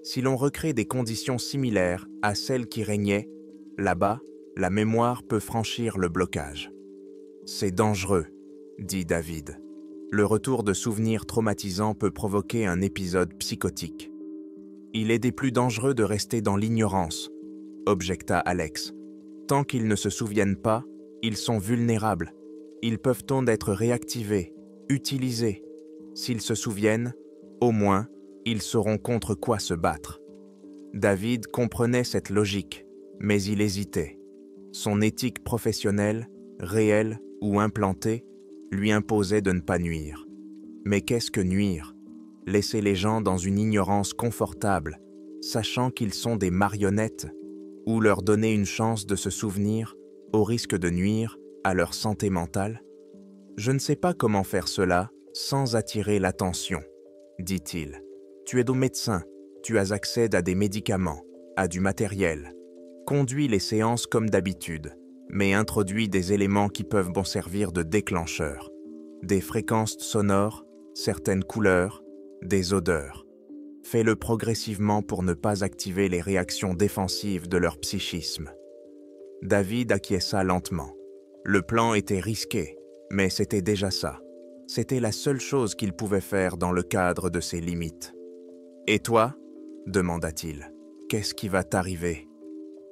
Si l'on recrée des conditions similaires à celles qui régnaient, là-bas, la mémoire peut franchir le blocage. C'est dangereux, dit David. Le retour de souvenirs traumatisants peut provoquer un épisode psychotique. Il est des plus dangereux de rester dans l'ignorance, objecta Alex. Tant qu'ils ne se souviennent pas, ils sont vulnérables. Ils peuvent donc être réactivés, utilisés. S'ils se souviennent, au moins, ils sauront contre quoi se battre. David comprenait cette logique, mais il hésitait. Son éthique professionnelle, réelle ou implantée, lui imposait de ne pas nuire. Mais qu'est-ce que nuire? Laisser les gens dans une ignorance confortable, sachant qu'ils sont des marionnettes, ou leur donner une chance de se souvenir au risque de nuire à leur santé mentale? Je ne sais pas comment faire cela sans attirer l'attention, dit-il. Tu es donc médecin, tu as accès à des médicaments, à du matériel. Conduis les séances comme d'habitude, mais introduis des éléments qui peuvent bon servir de déclencheurs. Des fréquences sonores, certaines couleurs, des odeurs. Fais-le progressivement pour ne pas activer les réactions défensives de leur psychisme. David acquiesça lentement. Le plan était risqué, mais c'était déjà ça. C'était la seule chose qu'il pouvait faire dans le cadre de ses limites. « Et toi ?» demanda-t-il. « Qu'est-ce qui va t'arriver ?»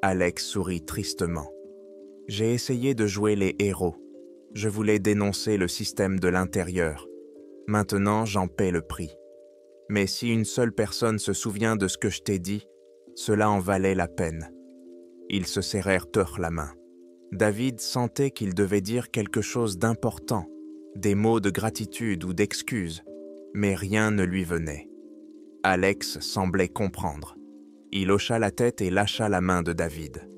Alex sourit tristement. « J'ai essayé de jouer les héros. Je voulais dénoncer le système de l'intérieur. Maintenant, j'en paie le prix. Mais si une seule personne se souvient de ce que je t'ai dit, cela en valait la peine. » Ils se serrèrent la main. David sentait qu'il devait dire quelque chose d'important, des mots de gratitude ou d'excuse, mais rien ne lui venait. Alex semblait comprendre. Il hocha la tête et lâcha la main de David.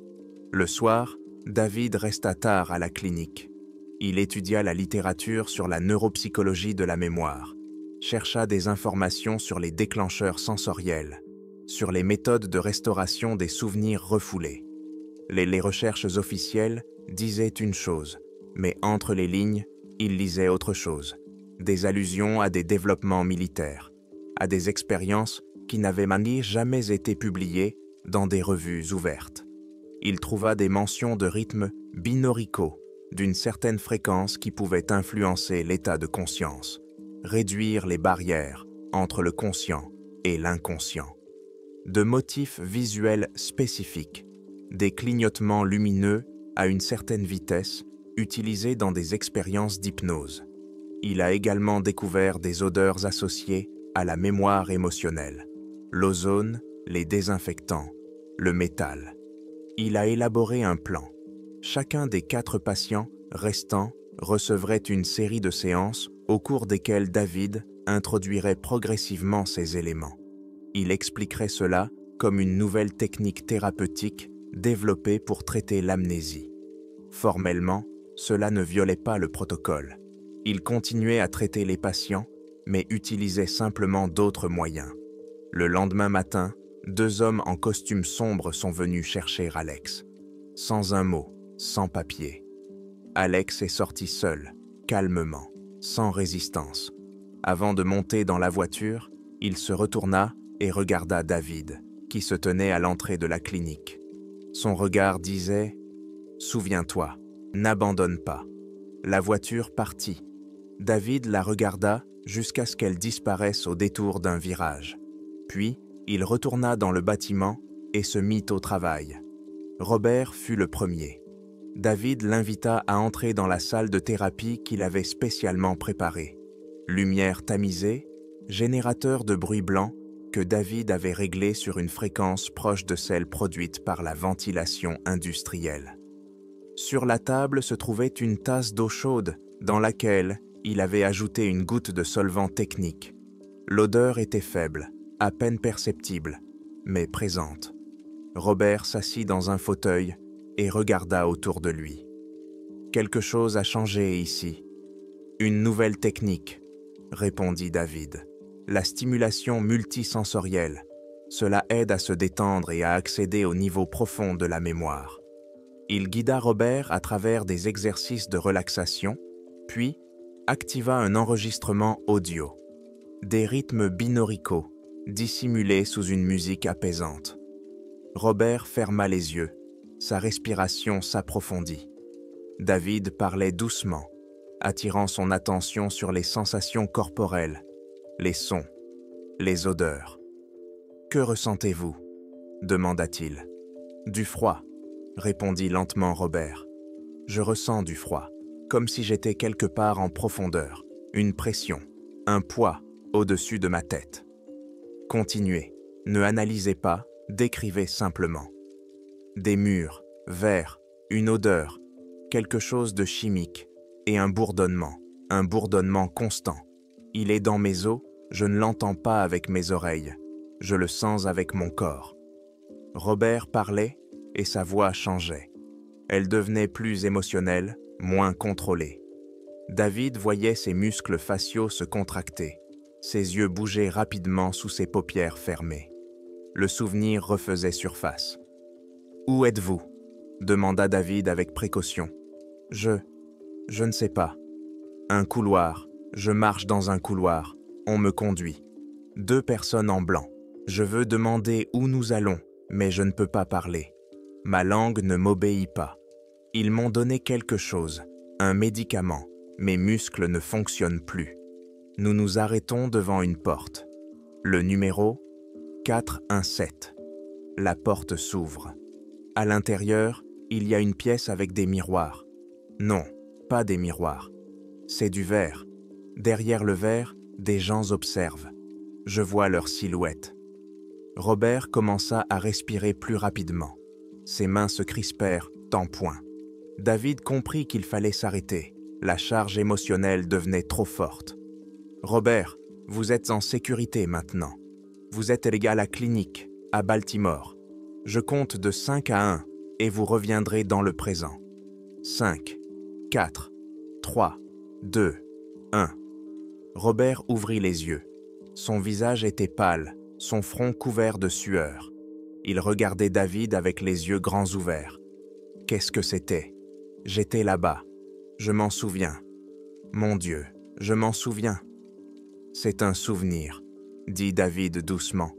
Le soir, David resta tard à la clinique. Il étudia la littérature sur la neuropsychologie de la mémoire, chercha des informations sur les déclencheurs sensoriels, sur les méthodes de restauration des souvenirs refoulés. Les recherches officielles disaient une chose, mais entre les lignes, il lisait autre chose. Des allusions à des développements militaires, à des expériences qui n'avaient jamais été publiées dans des revues ouvertes. Il trouva des mentions de rythmes binauricaux, d'une certaine fréquence qui pouvait influencer l'état de conscience, réduire les barrières entre le conscient et l'inconscient. De motifs visuels spécifiques, des clignotements lumineux à une certaine vitesse utilisés dans des expériences d'hypnose. Il a également découvert des odeurs associées à la mémoire émotionnelle, l'ozone, les désinfectants, le métal. Il a élaboré un plan. Chacun des 4 patients restants recevrait une série de séances au cours desquelles David introduirait progressivement ces éléments. Il expliquerait cela comme une nouvelle technique thérapeutique développée pour traiter l'amnésie. Formellement, cela ne violait pas le protocole. Il continuait à traiter les patients, mais utilisait simplement d'autres moyens. Le lendemain matin, 2 hommes en costume sombre sont venus chercher Alex. Sans un mot, sans papier. Alex est sorti seul, calmement, sans résistance. Avant de monter dans la voiture, il se retourna et regarda David, qui se tenait à l'entrée de la clinique. Son regard disait « Souviens-toi, n'abandonne pas ». La voiture partit. David la regarda jusqu'à ce qu'elle disparaisse au détour d'un virage. Puis, il retourna dans le bâtiment et se mit au travail. Robert fut le premier. David l'invita à entrer dans la salle de thérapie qu'il avait spécialement préparée. Lumière tamisée, générateur de bruit blanc que David avait réglé sur une fréquence proche de celle produite par la ventilation industrielle. Sur la table se trouvait une tasse d'eau chaude dans laquelle il avait ajouté une goutte de solvant technique. L'odeur était faible, à peine perceptible, mais présente. Robert s'assit dans un fauteuil et regarda autour de lui. « Quelque chose a changé ici. »« Une nouvelle technique, » répondit David. « La stimulation multisensorielle. Cela aide à se détendre et à accéder au niveau profond de la mémoire. » Il guida Robert à travers des exercices de relaxation, puis activa un enregistrement audio. Des rythmes binauricaux, dissimulés sous une musique apaisante. Robert ferma les yeux, sa respiration s'approfondit. David parlait doucement, attirant son attention sur les sensations corporelles, les sons, les odeurs. « Que ressentez-vous » demanda-t-il. « Du froid » répondit lentement Robert. « Je ressens du froid, comme si j'étais quelque part en profondeur, une pression, un poids au-dessus de ma tête. » Continuez, ne analysez pas, décrivez simplement. Des murs, verts, une odeur, quelque chose de chimique, et un bourdonnement constant. Il est dans mes os, je ne l'entends pas avec mes oreilles, je le sens avec mon corps. Robert parlait et sa voix changeait. Elle devenait plus émotionnelle, moins contrôlée. David voyait ses muscles faciaux se contracter. Ses yeux bougeaient rapidement sous ses paupières fermées. Le souvenir refaisait surface. « Où êtes-vous » demanda David avec précaution. « Je ne sais pas. Un couloir. Je marche dans un couloir. On me conduit. 2 personnes en blanc. Je veux demander où nous allons, mais je ne peux pas parler. Ma langue ne m'obéit pas. Ils m'ont donné quelque chose, un médicament. Mes muscles ne fonctionnent plus. Nous nous arrêtons devant une porte. Le numéro 417. La porte s'ouvre. À l'intérieur, il y a une pièce avec des miroirs. Non, pas des miroirs. C'est du verre. Derrière le verre, des gens observent. Je vois leur silhouette. Robert commença à respirer plus rapidement. Ses mains se crispèrent, en poing. David comprit qu'il fallait s'arrêter. La charge émotionnelle devenait trop forte. « Robert, vous êtes en sécurité maintenant. Vous êtes à la clinique, à Baltimore. Je compte de 5 à 1 et vous reviendrez dans le présent. 5, 4, 3, 2, 1. » Robert ouvrit les yeux. Son visage était pâle, son front couvert de sueur. Il regardait David avec les yeux grands ouverts. Qu'est-ce que c'était? J'étais là-bas. Je m'en souviens. Mon Dieu, je m'en souviens. C'est un souvenir, dit David doucement.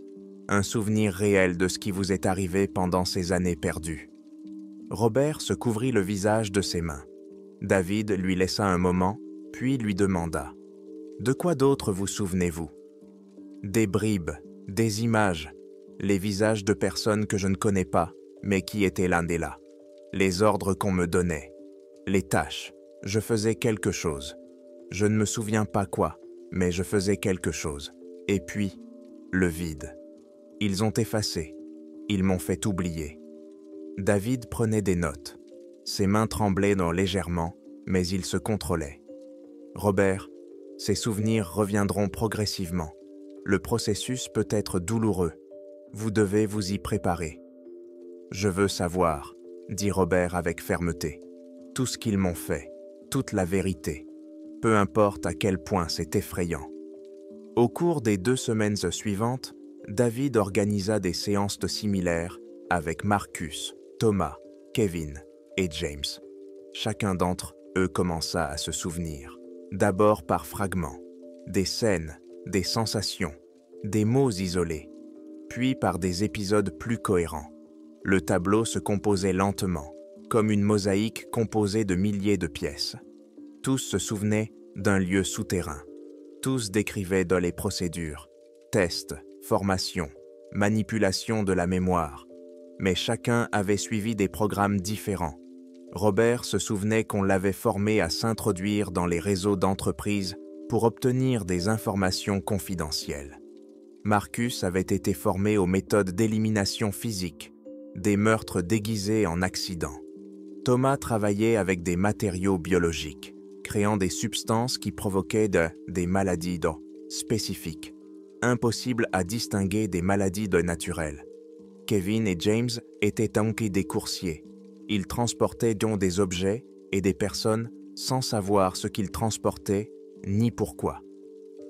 Un souvenir réel de ce qui vous est arrivé pendant ces années perdues. Robert se couvrit le visage de ses mains. David lui laissa un moment, puis lui demanda « De quoi d'autre vous souvenez-vous » ? Des bribes, des images, les visages de personnes que je ne connais pas, mais qui étaient là et là. Les ordres qu'on me donnait, les tâches. Je faisais quelque chose. Je ne me souviens pas quoi, mais je faisais quelque chose. Et puis, le vide. Ils ont effacé. Ils m'ont fait oublier. David prenait des notes. Ses mains tremblaient légèrement, mais il se contrôlait. Robert, ces souvenirs reviendront progressivement. Le processus peut être douloureux. Vous devez vous y préparer. Je veux savoir, dit Robert avec fermeté, tout ce qu'ils m'ont fait, toute la vérité, peu importe à quel point c'est effrayant. Au cours des 2 semaines suivantes, David organisa des séances similaires avec Marcus, Thomas, Kevin et James. Chacun d'entre eux commença à se souvenir, d'abord par fragments, des scènes, des sensations, des mots isolés, puis par des épisodes plus cohérents. Le tableau se composait lentement, comme une mosaïque composée de milliers de pièces. Tous se souvenaient d'un lieu souterrain. Tous décrivaient dans les procédures, tests, formations, manipulation de la mémoire. Mais chacun avait suivi des programmes différents. Robert se souvenait qu'on l'avait formé à s'introduire dans les réseaux d'entreprises pour obtenir des informations confidentielles. Marcus avait été formé aux méthodes d'élimination physique, des meurtres déguisés en accidents. Thomas travaillait avec des matériaux biologiques, créant des substances qui provoquaient des maladies spécifiques, impossibles à distinguer des maladies naturelles. Kevin et James étaient donc des coursiers. Ils transportaient donc des objets et des personnes sans savoir ce qu'ils transportaient ni pourquoi.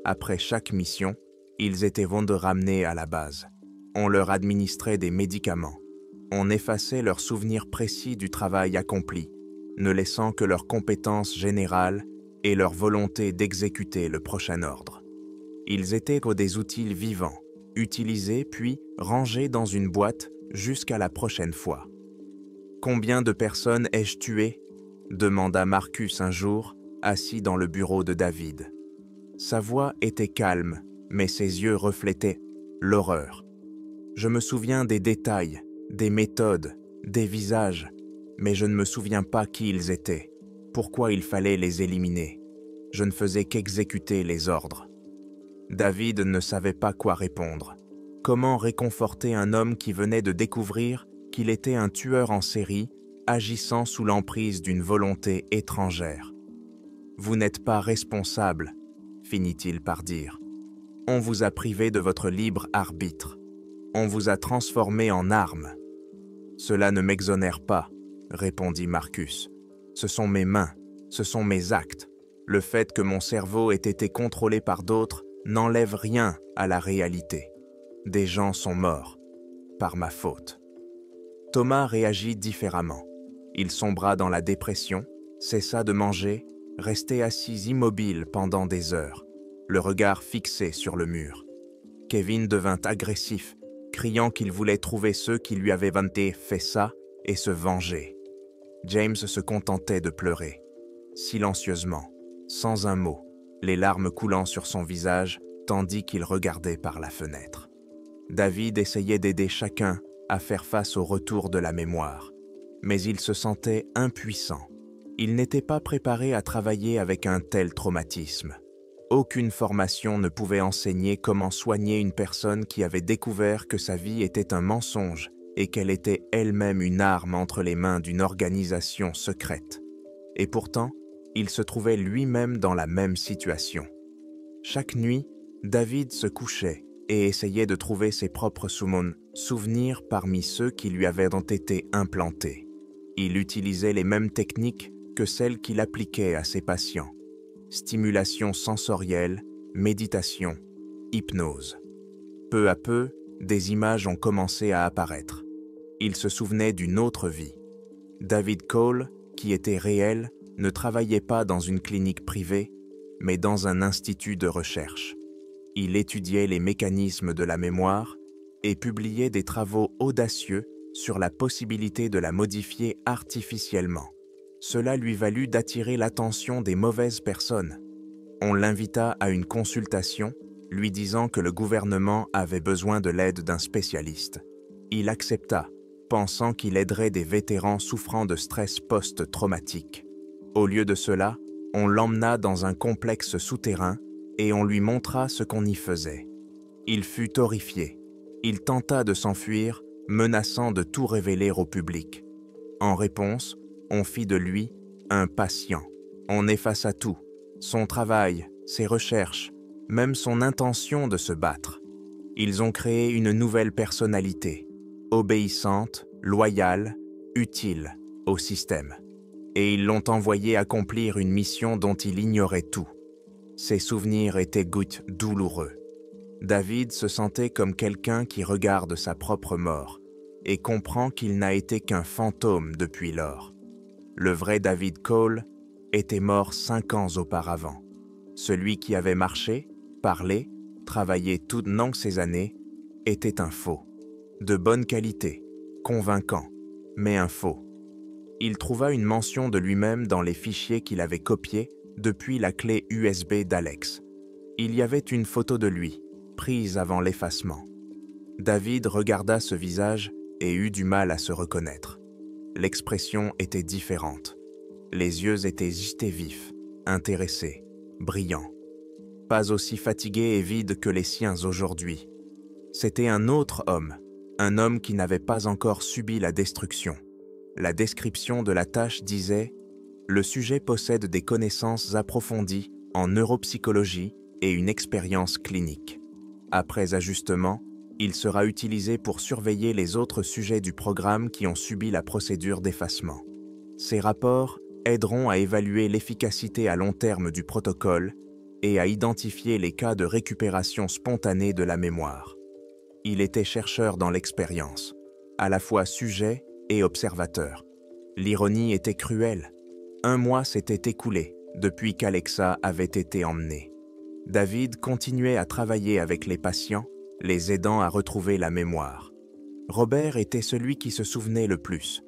Après chaque mission, ils étaient ramenés à la base. On leur administrait des médicaments. On effaçait leurs souvenirs précis du travail accompli, ne laissant que leurs compétences générales et leur volonté d'exécuter le prochain ordre. Ils étaient comme des outils vivants, utilisés puis rangés dans une boîte jusqu'à la prochaine fois. « Combien de personnes ai-je tuées ?» demanda Marcus un jour, assis dans le bureau de David. Sa voix était calme, mais ses yeux reflétaient l'horreur. « Je me souviens des détails, des méthodes, des visages, mais je ne me souviens pas qui ils étaient, pourquoi il fallait les éliminer. Je ne faisais qu'exécuter les ordres. » David ne savait pas quoi répondre. Comment réconforter un homme qui venait de découvrir qu'il était un tueur en série, agissant sous l'emprise d'une volonté étrangère? « Vous n'êtes pas responsable, » finit-il par dire. « On vous a privé de votre libre arbitre. On vous a transformé en arme. »« Cela ne m'exonère pas, » répondit Marcus. « Ce sont mes mains, ce sont mes actes. Le fait que mon cerveau ait été contrôlé par d'autres n'enlève rien à la réalité. Des gens sont morts, par ma faute. » Thomas réagit différemment. Il sombra dans la dépression, cessa de manger, restait assis immobile pendant des heures, le regard fixé sur le mur. Kevin devint agressif, criant qu'il voulait trouver ceux qui lui avaient fait ça et se venger. James se contentait de pleurer, silencieusement, sans un mot, les larmes coulant sur son visage tandis qu'il regardait par la fenêtre. David essayait d'aider chacun à faire face au retour de la mémoire, mais il se sentait impuissant. Il n'était pas préparé à travailler avec un tel traumatisme. Aucune formation ne pouvait enseigner comment soigner une personne qui avait découvert que sa vie était un mensonge et qu'elle était elle-même une arme entre les mains d'une organisation secrète. Et pourtant, il se trouvait lui-même dans la même situation. Chaque nuit, David se couchait et essayait de trouver ses propres souvenirs parmi ceux qui lui avaient été implantés. Il utilisait les mêmes techniques que celles qu'il appliquait à ses patients. Stimulation sensorielle, méditation, hypnose. Peu à peu, des images ont commencé à apparaître. Il se souvenait d'une autre vie. David Cole, qui était réel, ne travaillait pas dans une clinique privée, mais dans un institut de recherche. Il étudiait les mécanismes de la mémoire et publiait des travaux audacieux sur la possibilité de la modifier artificiellement. Cela lui valut d'attirer l'attention des mauvaises personnes. On l'invita à une consultation, lui disant que le gouvernement avait besoin de l'aide d'un spécialiste. Il accepta, pensant qu'il aiderait des vétérans souffrant de stress post-traumatique. Au lieu de cela, on l'emmena dans un complexe souterrain et on lui montra ce qu'on y faisait. Il fut horrifié. Il tenta de s'enfuir, menaçant de tout révéler au public. En réponse, on fit de lui un patient. On effaça tout, son travail, ses recherches, même son intention de se battre. Ils ont créé une nouvelle personnalité, obéissante, loyale, utile au système. Et ils l'ont envoyé accomplir une mission dont il ignorait tout. Ses souvenirs étaient douloureux. David se sentait comme quelqu'un qui regarde sa propre mort et comprend qu'il n'a été qu'un fantôme depuis lors. Le vrai David Cole était mort 5 ans auparavant. Celui qui avait marché, parlé, travaillé toutes ces années, était un faux. De bonne qualité, convaincant, mais un faux. Il trouva une mention de lui-même dans les fichiers qu'il avait copiés depuis la clé USB d'Alex. Il y avait une photo de lui, prise avant l'effacement. David regarda ce visage et eut du mal à se reconnaître. L'expression était différente. Les yeux étaient vifs, intéressés, brillants. Pas aussi fatigués et vides que les siens aujourd'hui. C'était un autre homme, un homme qui n'avait pas encore subi la destruction. La description de la tâche disait « Le sujet possède des connaissances approfondies en neuropsychologie et une expérience clinique. Après ajustement, il sera utilisé pour surveiller les autres sujets du programme qui ont subi la procédure d'effacement. Ces rapports aideront à évaluer l'efficacité à long terme du protocole et à identifier les cas de récupération spontanée de la mémoire. » Il était chercheur dans l'expérience, à la fois sujet et observateur. L'ironie était cruelle. 1 mois s'était écoulé depuis qu'Alexa avait été emmenée. David continuait à travailler avec les patients, les aidant à retrouver la mémoire. Robert était celui qui se souvenait le plus.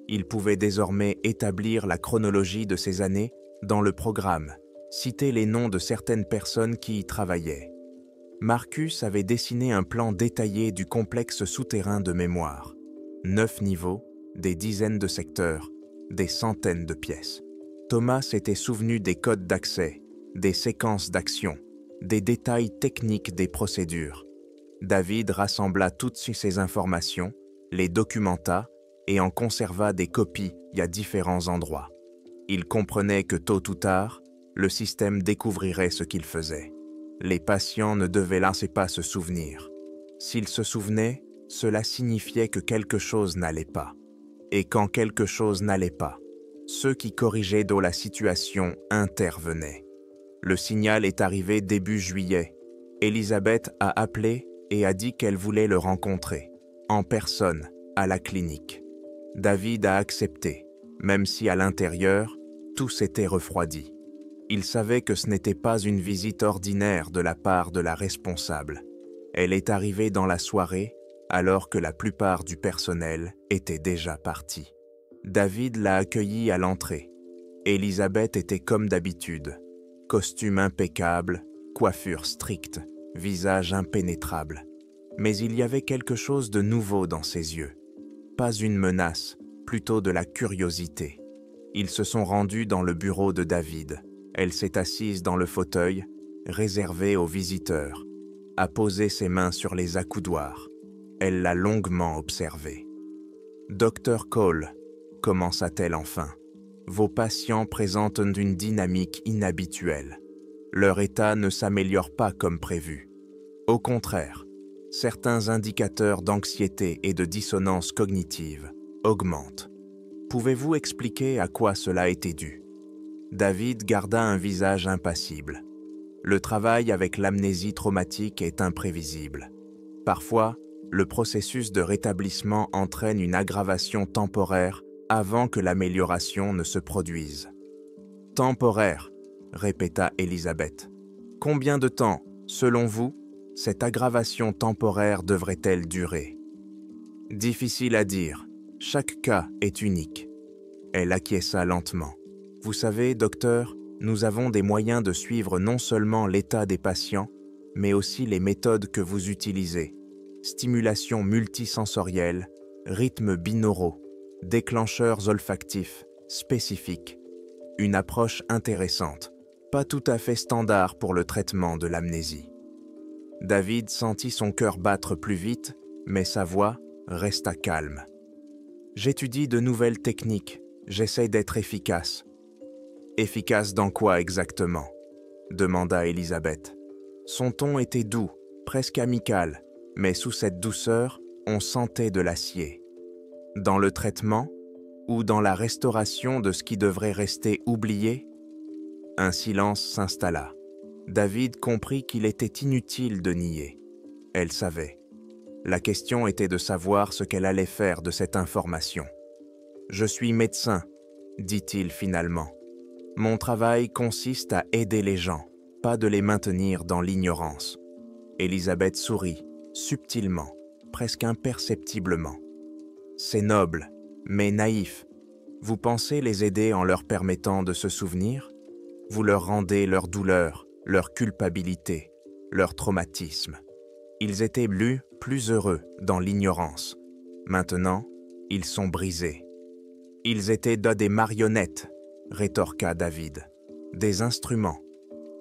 Il pouvait désormais établir la chronologie de ces années dans le programme, citer les noms de certaines personnes qui y travaillaient. Marcus avait dessiné un plan détaillé du complexe souterrain de mémoire. 9 niveaux, des dizaines de secteurs, des centaines de pièces. Thomas s'était souvenu des codes d'accès, des séquences d'action, des détails techniques des procédures. David rassembla toutes ces informations, les documenta et en conserva des copies à différents endroits. Il comprenait que tôt ou tard, le système découvrirait ce qu'il faisait. Les patients ne devaient là pas se souvenir. S'ils se souvenaient, cela signifiait que quelque chose n'allait pas. Et quand quelque chose n'allait pas, ceux qui corrigeaient la situation intervenaient. Le signal est arrivé début juillet. Elisabeth a appelé et a dit qu'elle voulait le rencontrer, en personne, à la clinique. David a accepté, même si à l'intérieur, tout s'était refroidi. Il savait que ce n'était pas une visite ordinaire de la part de la responsable. Elle est arrivée dans la soirée, alors que la plupart du personnel était déjà parti. David l'a accueillie à l'entrée. Elisabeth était comme d'habitude. Costume impeccable, coiffure stricte, visage impénétrable. Mais il y avait quelque chose de nouveau dans ses yeux. Pas une menace, plutôt de la curiosité. Ils se sont rendus dans le bureau de David. Elle s'est assise dans le fauteuil, réservé aux visiteurs, a posé ses mains sur les accoudoirs. Elle l'a longuement observé. « Dr. Cole, commença-t-elle enfin, vos patients présentent une dynamique inhabituelle. Leur état ne s'améliore pas comme prévu. Au contraire, certains indicateurs d'anxiété et de dissonance cognitive augmentent. Pouvez-vous expliquer à quoi cela a été dû ?» David garda un visage impassible. Le travail avec l'amnésie traumatique est imprévisible. Parfois, le processus de rétablissement entraîne une aggravation temporaire avant que l'amélioration ne se produise. « Temporaire », répéta Elisabeth. « Combien de temps, selon vous, cette aggravation temporaire devrait-elle durer ?»« Difficile à dire. Chaque cas est unique. » Elle acquiesça lentement. « Vous savez, docteur, nous avons des moyens de suivre non seulement l'état des patients, mais aussi les méthodes que vous utilisez. Stimulation multisensorielle, rythmes binauraux, déclencheurs olfactifs, spécifiques. Une approche intéressante, pas tout à fait standard pour le traitement de l'amnésie. » David sentit son cœur battre plus vite, mais sa voix resta calme. « J'étudie de nouvelles techniques, j'essaie d'être efficace. » « Efficace dans quoi exactement ?» demanda Elisabeth. Son ton était doux, presque amical, mais sous cette douceur, on sentait de l'acier. Dans le traitement ou dans la restauration de ce qui devrait rester oublié? Un silence s'installa. David comprit qu'il était inutile de nier. Elle savait. La question était de savoir ce qu'elle allait faire de cette information. « Je suis médecin, » dit-il finalement. « Mon travail consiste à aider les gens, pas de les maintenir dans l'ignorance. » Elisabeth sourit, subtilement, presque imperceptiblement. « C'est noble, mais naïf. Vous pensez les aider en leur permettant de se souvenir? Vous leur rendez leur douleur, leur culpabilité, leur traumatisme. Ils étaient plus heureux dans l'ignorance. Maintenant, ils sont brisés. »« Ils étaient des marionnettes, » rétorqua David. « Des instruments,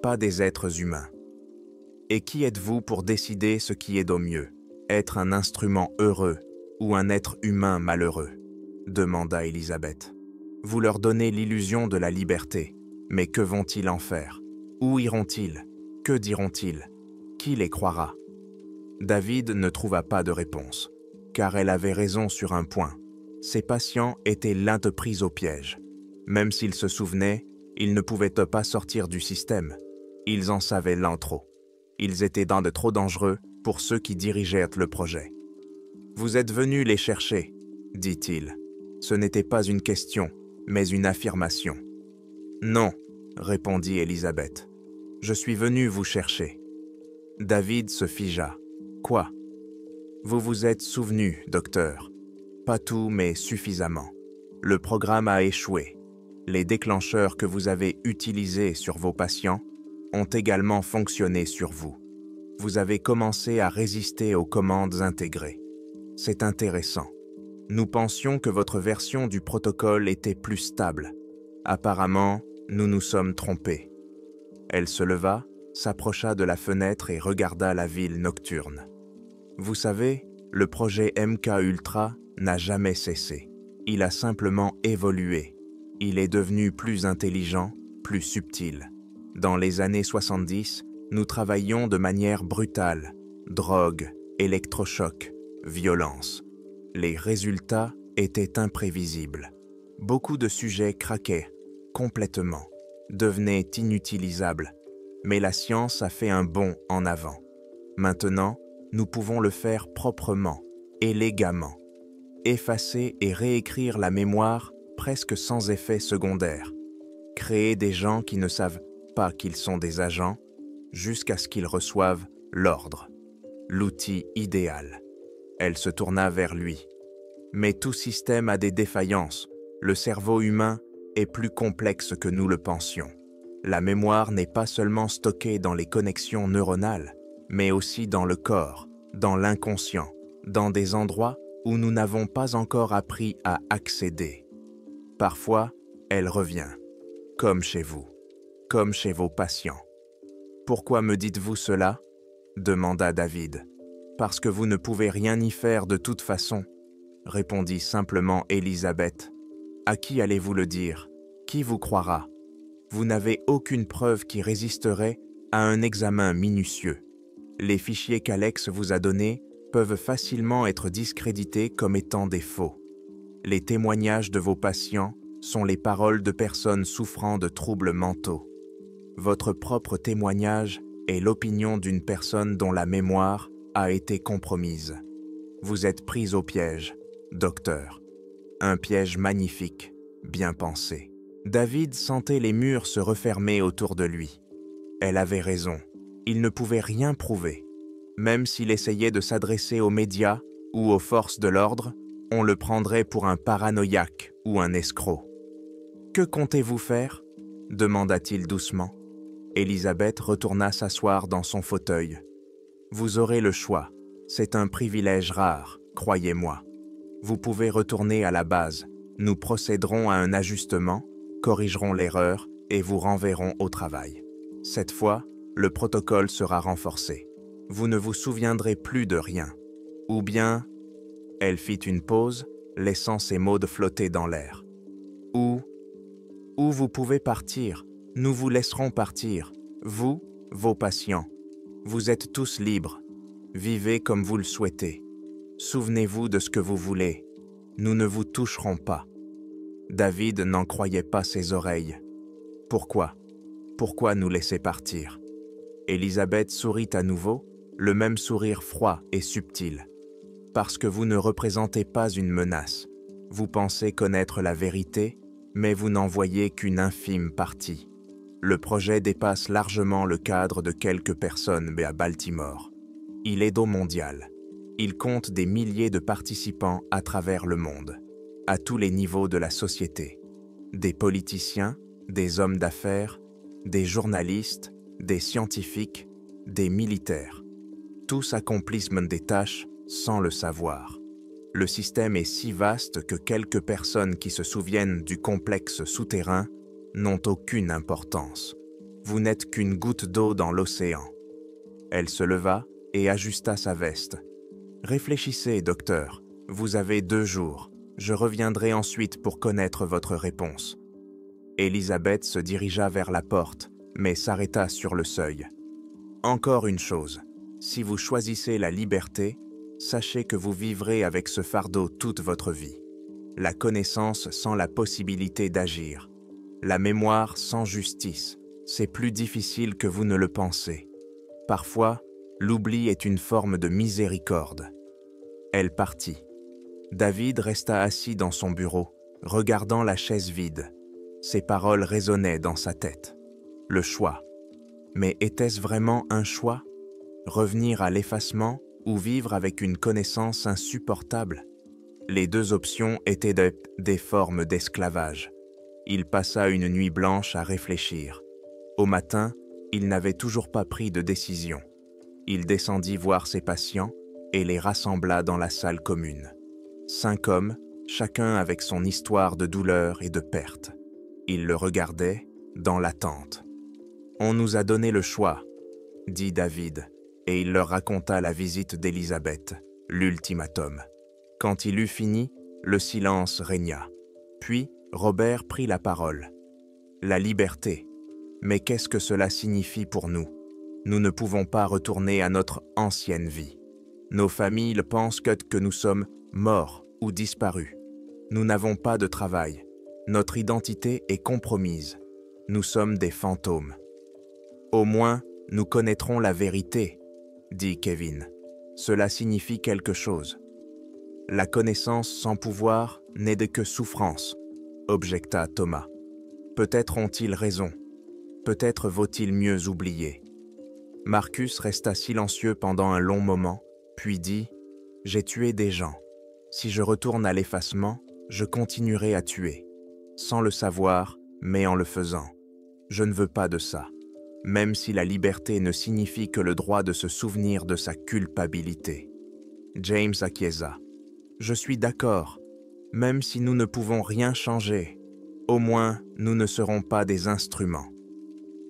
pas des êtres humains. Et qui êtes-vous pour décider ce qui est au mieux, être un instrument heureux ou un être humain malheureux ?» demanda Elisabeth. « Vous leur donnez l'illusion de la liberté, mais que vont-ils en faire? Où iront-ils? Que diront-ils? Qui les croira ?» David ne trouva pas de réponse, car elle avait raison sur un point. Ses patients étaient l'un pris au piège. Même s'ils se souvenaient, ils ne pouvaient pas sortir du système. Ils en savaient l'un trop. Ils étaient de trop dangereux pour ceux qui dirigeaient le projet. « Vous êtes venus les chercher, » dit-il. Ce n'était pas une question, mais une affirmation. « Non, répondit Elisabeth. Je suis venu vous chercher. David se figea. Quoi? Vous vous êtes souvenu, docteur. Pas tout, mais suffisamment. Le programme a échoué. Les déclencheurs que vous avez utilisés sur vos patients ont également fonctionné sur vous. Vous avez commencé à résister aux commandes intégrées. C'est intéressant. Nous pensions que votre version du protocole était plus stable. Apparemment, nous nous sommes trompés. Elle se leva, s'approcha de la fenêtre et regarda la ville nocturne. Vous savez, le projet MK Ultra n'a jamais cessé. Il a simplement évolué. Il est devenu plus intelligent, plus subtil. Dans les années 70, nous travaillions de manière brutale. Drogue, électrochoc, violence. Les résultats étaient imprévisibles. Beaucoup de sujets craquaient, complètement, devenaient inutilisables. Mais la science a fait un bond en avant. Maintenant, nous pouvons le faire proprement, élégamment. Effacer et réécrire la mémoire presque sans effet secondaire. Créer des gens qui ne savent pas qu'ils sont des agents, jusqu'à ce qu'ils reçoivent l'ordre. L'outil idéal. Elle se tourna vers lui. Mais tout système a des défaillances. Le cerveau humain est plus complexe que nous le pensions. La mémoire n'est pas seulement stockée dans les connexions neuronales, mais aussi dans le corps, dans l'inconscient, dans des endroits où nous n'avons pas encore appris à accéder. Parfois, elle revient, comme chez vous, comme chez vos patients. « Pourquoi me dites-vous cela ?» demanda David. « Parce que vous ne pouvez rien y faire de toute façon, » répondit simplement Elisabeth. « À qui allez-vous le dire? Qui vous croira? Vous n'avez aucune preuve qui résisterait à un examen minutieux. Les fichiers qu'Alex vous a donnés peuvent facilement être discrédités comme étant des faux. Les témoignages de vos patients sont les paroles de personnes souffrant de troubles mentaux. Votre propre témoignage est l'opinion d'une personne dont la mémoire a été compromise. Vous êtes pris au piège, docteur. Un piège magnifique, bien pensé. » David sentait les murs se refermer autour de lui. Elle avait raison. Il ne pouvait rien prouver. Même s'il essayait de s'adresser aux médias ou aux forces de l'ordre, on le prendrait pour un paranoïaque ou un escroc. « Que comptez-vous faire » demanda-t-il doucement. Elisabeth retourna s'asseoir dans son fauteuil. « Vous aurez le choix. C'est un privilège rare, croyez-moi. Vous pouvez retourner à la base. Nous procéderons à un ajustement, corrigerons l'erreur et vous renverrons au travail. Cette fois, le protocole sera renforcé. Vous ne vous souviendrez plus de rien. Ou bien... » Elle fit une pause, laissant ses mots de flotter dans l'air. « Ou vous pouvez partir. Nous vous laisserons partir. Vous, vos patients. Vous êtes tous libres. Vivez comme vous le souhaitez. Souvenez-vous de ce que vous voulez. Nous ne vous toucherons pas. » David n'en croyait pas ses oreilles. « Pourquoi? Pourquoi nous laisser partir ?» Elisabeth sourit à nouveau, le même sourire froid et subtil. « Parce que vous ne représentez pas une menace. Vous pensez connaître la vérité, mais vous n'en voyez qu'une infime partie. Le projet dépasse largement le cadre de quelques personnes à Baltimore. Il est d'eau mondiale. Il compte des milliers de participants à travers le monde, à tous les niveaux de la société. Des politiciens, des hommes d'affaires, des journalistes, des scientifiques, des militaires. Tous accomplissent des tâches sans le savoir. Le système est si vaste que quelques personnes qui se souviennent du complexe souterrain n'ont aucune importance. Vous n'êtes qu'une goutte d'eau dans l'océan. » Elle se leva et ajusta sa veste. « Réfléchissez, docteur. Vous avez 2 jours. Je reviendrai ensuite pour connaître votre réponse. » Elisabeth se dirigea vers la porte, mais s'arrêta sur le seuil. « Encore une chose. Si vous choisissez la liberté, sachez que vous vivrez avec ce fardeau toute votre vie. La connaissance sans la possibilité d'agir. La mémoire sans justice. C'est plus difficile que vous ne le pensez. Parfois, l'oubli est une forme de miséricorde. » Elle partit. David resta assis dans son bureau, regardant la chaise vide. Ses paroles résonnaient dans sa tête. le choix. Mais était-ce vraiment un choix? Revenir à l'effacement ou vivre avec une connaissance insupportable? Les deux options étaient des formes d'esclavage. Il passa une nuit blanche à réfléchir. Au matin, il n'avait toujours pas pris de décision. Il descendit voir ses patients et les rassembla dans la salle commune. 5 hommes, chacun avec son histoire de douleur et de perte. Ils le regardaient, dans l'attente. « On nous a donné le choix », dit David, et il leur raconta la visite d'Élisabeth, l'ultimatum. Quand il eut fini, le silence régna. Puis, Robert prit la parole. « La liberté. Mais qu'est-ce que cela signifie pour nous? Nous ne pouvons pas retourner à notre ancienne vie. Nos familles pensent que nous sommes morts ou disparus. Nous n'avons pas de travail. Notre identité est compromise. Nous sommes des fantômes. Au moins, nous connaîtrons la vérité, dit Kevin. Cela signifie quelque chose. La connaissance sans pouvoir n'est que souffrance, objecta Thomas. Peut-être ont-ils raison. Peut-être vaut-il mieux oublier. Marcus resta silencieux pendant un long moment, puis dit « J'ai tué des gens. Si je retourne à l'effacement, je continuerai à tuer. Sans le savoir, mais en le faisant. Je ne veux pas de ça. Même si la liberté ne signifie que le droit de se souvenir de sa culpabilité. » James acquiesça. « Je suis d'accord. Même si nous ne pouvons rien changer, au moins nous ne serons pas des instruments. »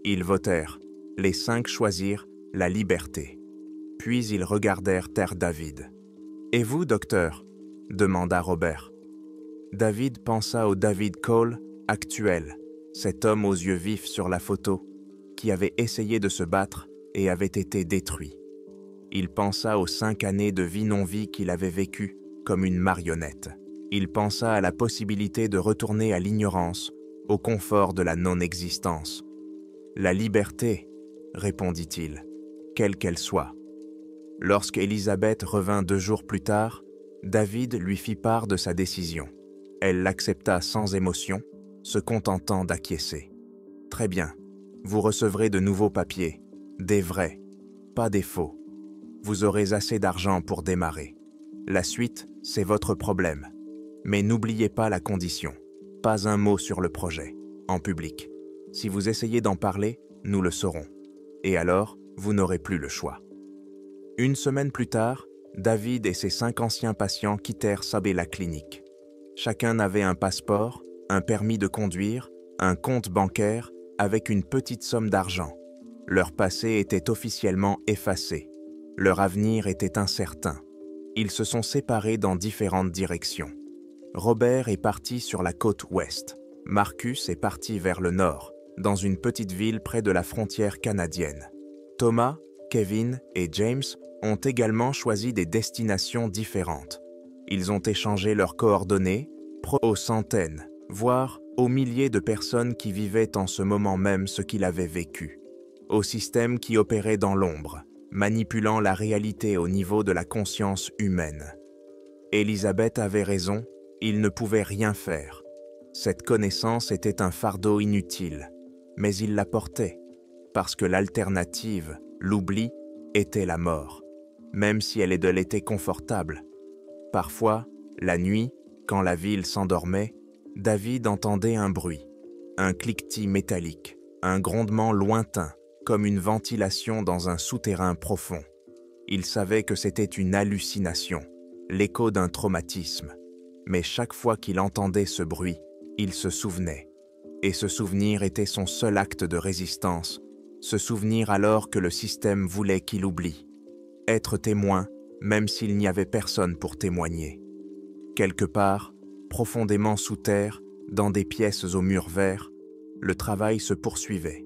Ils votèrent. Les 5 choisirent la liberté. Puis ils regardèrent Terre David. « Et vous, docteur ?» demanda Robert. David pensa au David Cole actuel, cet homme aux yeux vifs sur la photo, qui avait essayé de se battre et avait été détruit. Il pensa aux 5 années de vie non-vie qu'il avait vécues comme une marionnette. Il pensa à la possibilité de retourner à l'ignorance, au confort de la non-existence. « La liberté, » répondit-il, « quelle qu'elle soit. » Lorsqu'Élisabeth revint 2 jours plus tard, David lui fit part de sa décision. Elle l'accepta sans émotion, se contentant d'acquiescer. « Très bien, vous recevrez de nouveaux papiers, des vrais, pas des faux. Vous aurez assez d'argent pour démarrer. La suite, c'est votre problème. Mais n'oubliez pas la condition. Pas un mot sur le projet, en public. Si vous essayez d'en parler, nous le saurons. Et alors, vous n'aurez plus le choix. » 1 semaine plus tard, David et ses 5 anciens patients quittèrent Sabela Clinic. Chacun avait un passeport, un permis de conduire, un compte bancaire avec une petite somme d'argent. Leur passé était officiellement effacé. Leur avenir était incertain. Ils se sont séparés dans différentes directions. Robert est parti sur la côte ouest. Marcus est parti vers le nord, dans une petite ville près de la frontière canadienne. Thomas, Kevin et James ont également choisi des destinations différentes. Ils ont échangé leurs coordonnées, aux centaines, voire aux milliers de personnes qui vivaient en ce moment même ce qu'il avait vécu. Au système qui opérait dans l'ombre, manipulant la réalité au niveau de la conscience humaine. Élisabeth avait raison, il ne pouvait rien faire. Cette connaissance était un fardeau inutile, mais il la portait, parce que l'alternative, l'oubli, était la mort, même si elle était confortable. Parfois, la nuit, quand la ville s'endormait, David entendait un bruit, un cliquetis métallique, un grondement lointain, comme une ventilation dans un souterrain profond. Il savait que c'était une hallucination, l'écho d'un traumatisme. Mais chaque fois qu'il entendait ce bruit, il se souvenait. Et ce souvenir était son seul acte de résistance, se souvenir alors que le système voulait qu'il oublie. Être témoin, même s'il n'y avait personne pour témoigner. Quelque part, profondément sous terre, dans des pièces aux murs verts, le travail se poursuivait.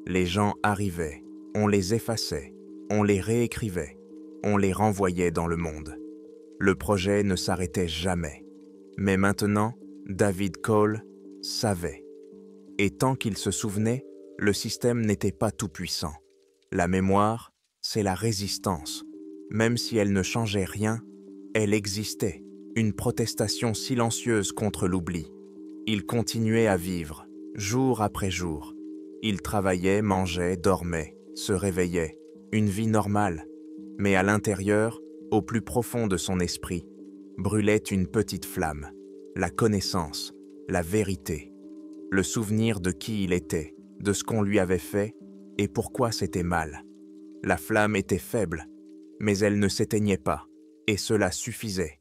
Les gens arrivaient, on les effaçait, on les réécrivait, on les renvoyait dans le monde. Le projet ne s'arrêtait jamais. Mais maintenant, David Cole savait. Et tant qu'il se souvenait, le système n'était pas tout-puissant. La mémoire, c'est la résistance. Même si elle ne changeait rien, elle existait, une protestation silencieuse contre l'oubli. Il continuait à vivre, jour après jour. Il travaillait, mangeait, dormait, se réveillait, une vie normale. Mais à l'intérieur, au plus profond de son esprit, brûlait une petite flamme, la connaissance, la vérité, le souvenir de qui il était, de ce qu'on lui avait fait et pourquoi c'était mal. La flamme était faible, mais elle ne s'éteignait pas, et cela suffisait.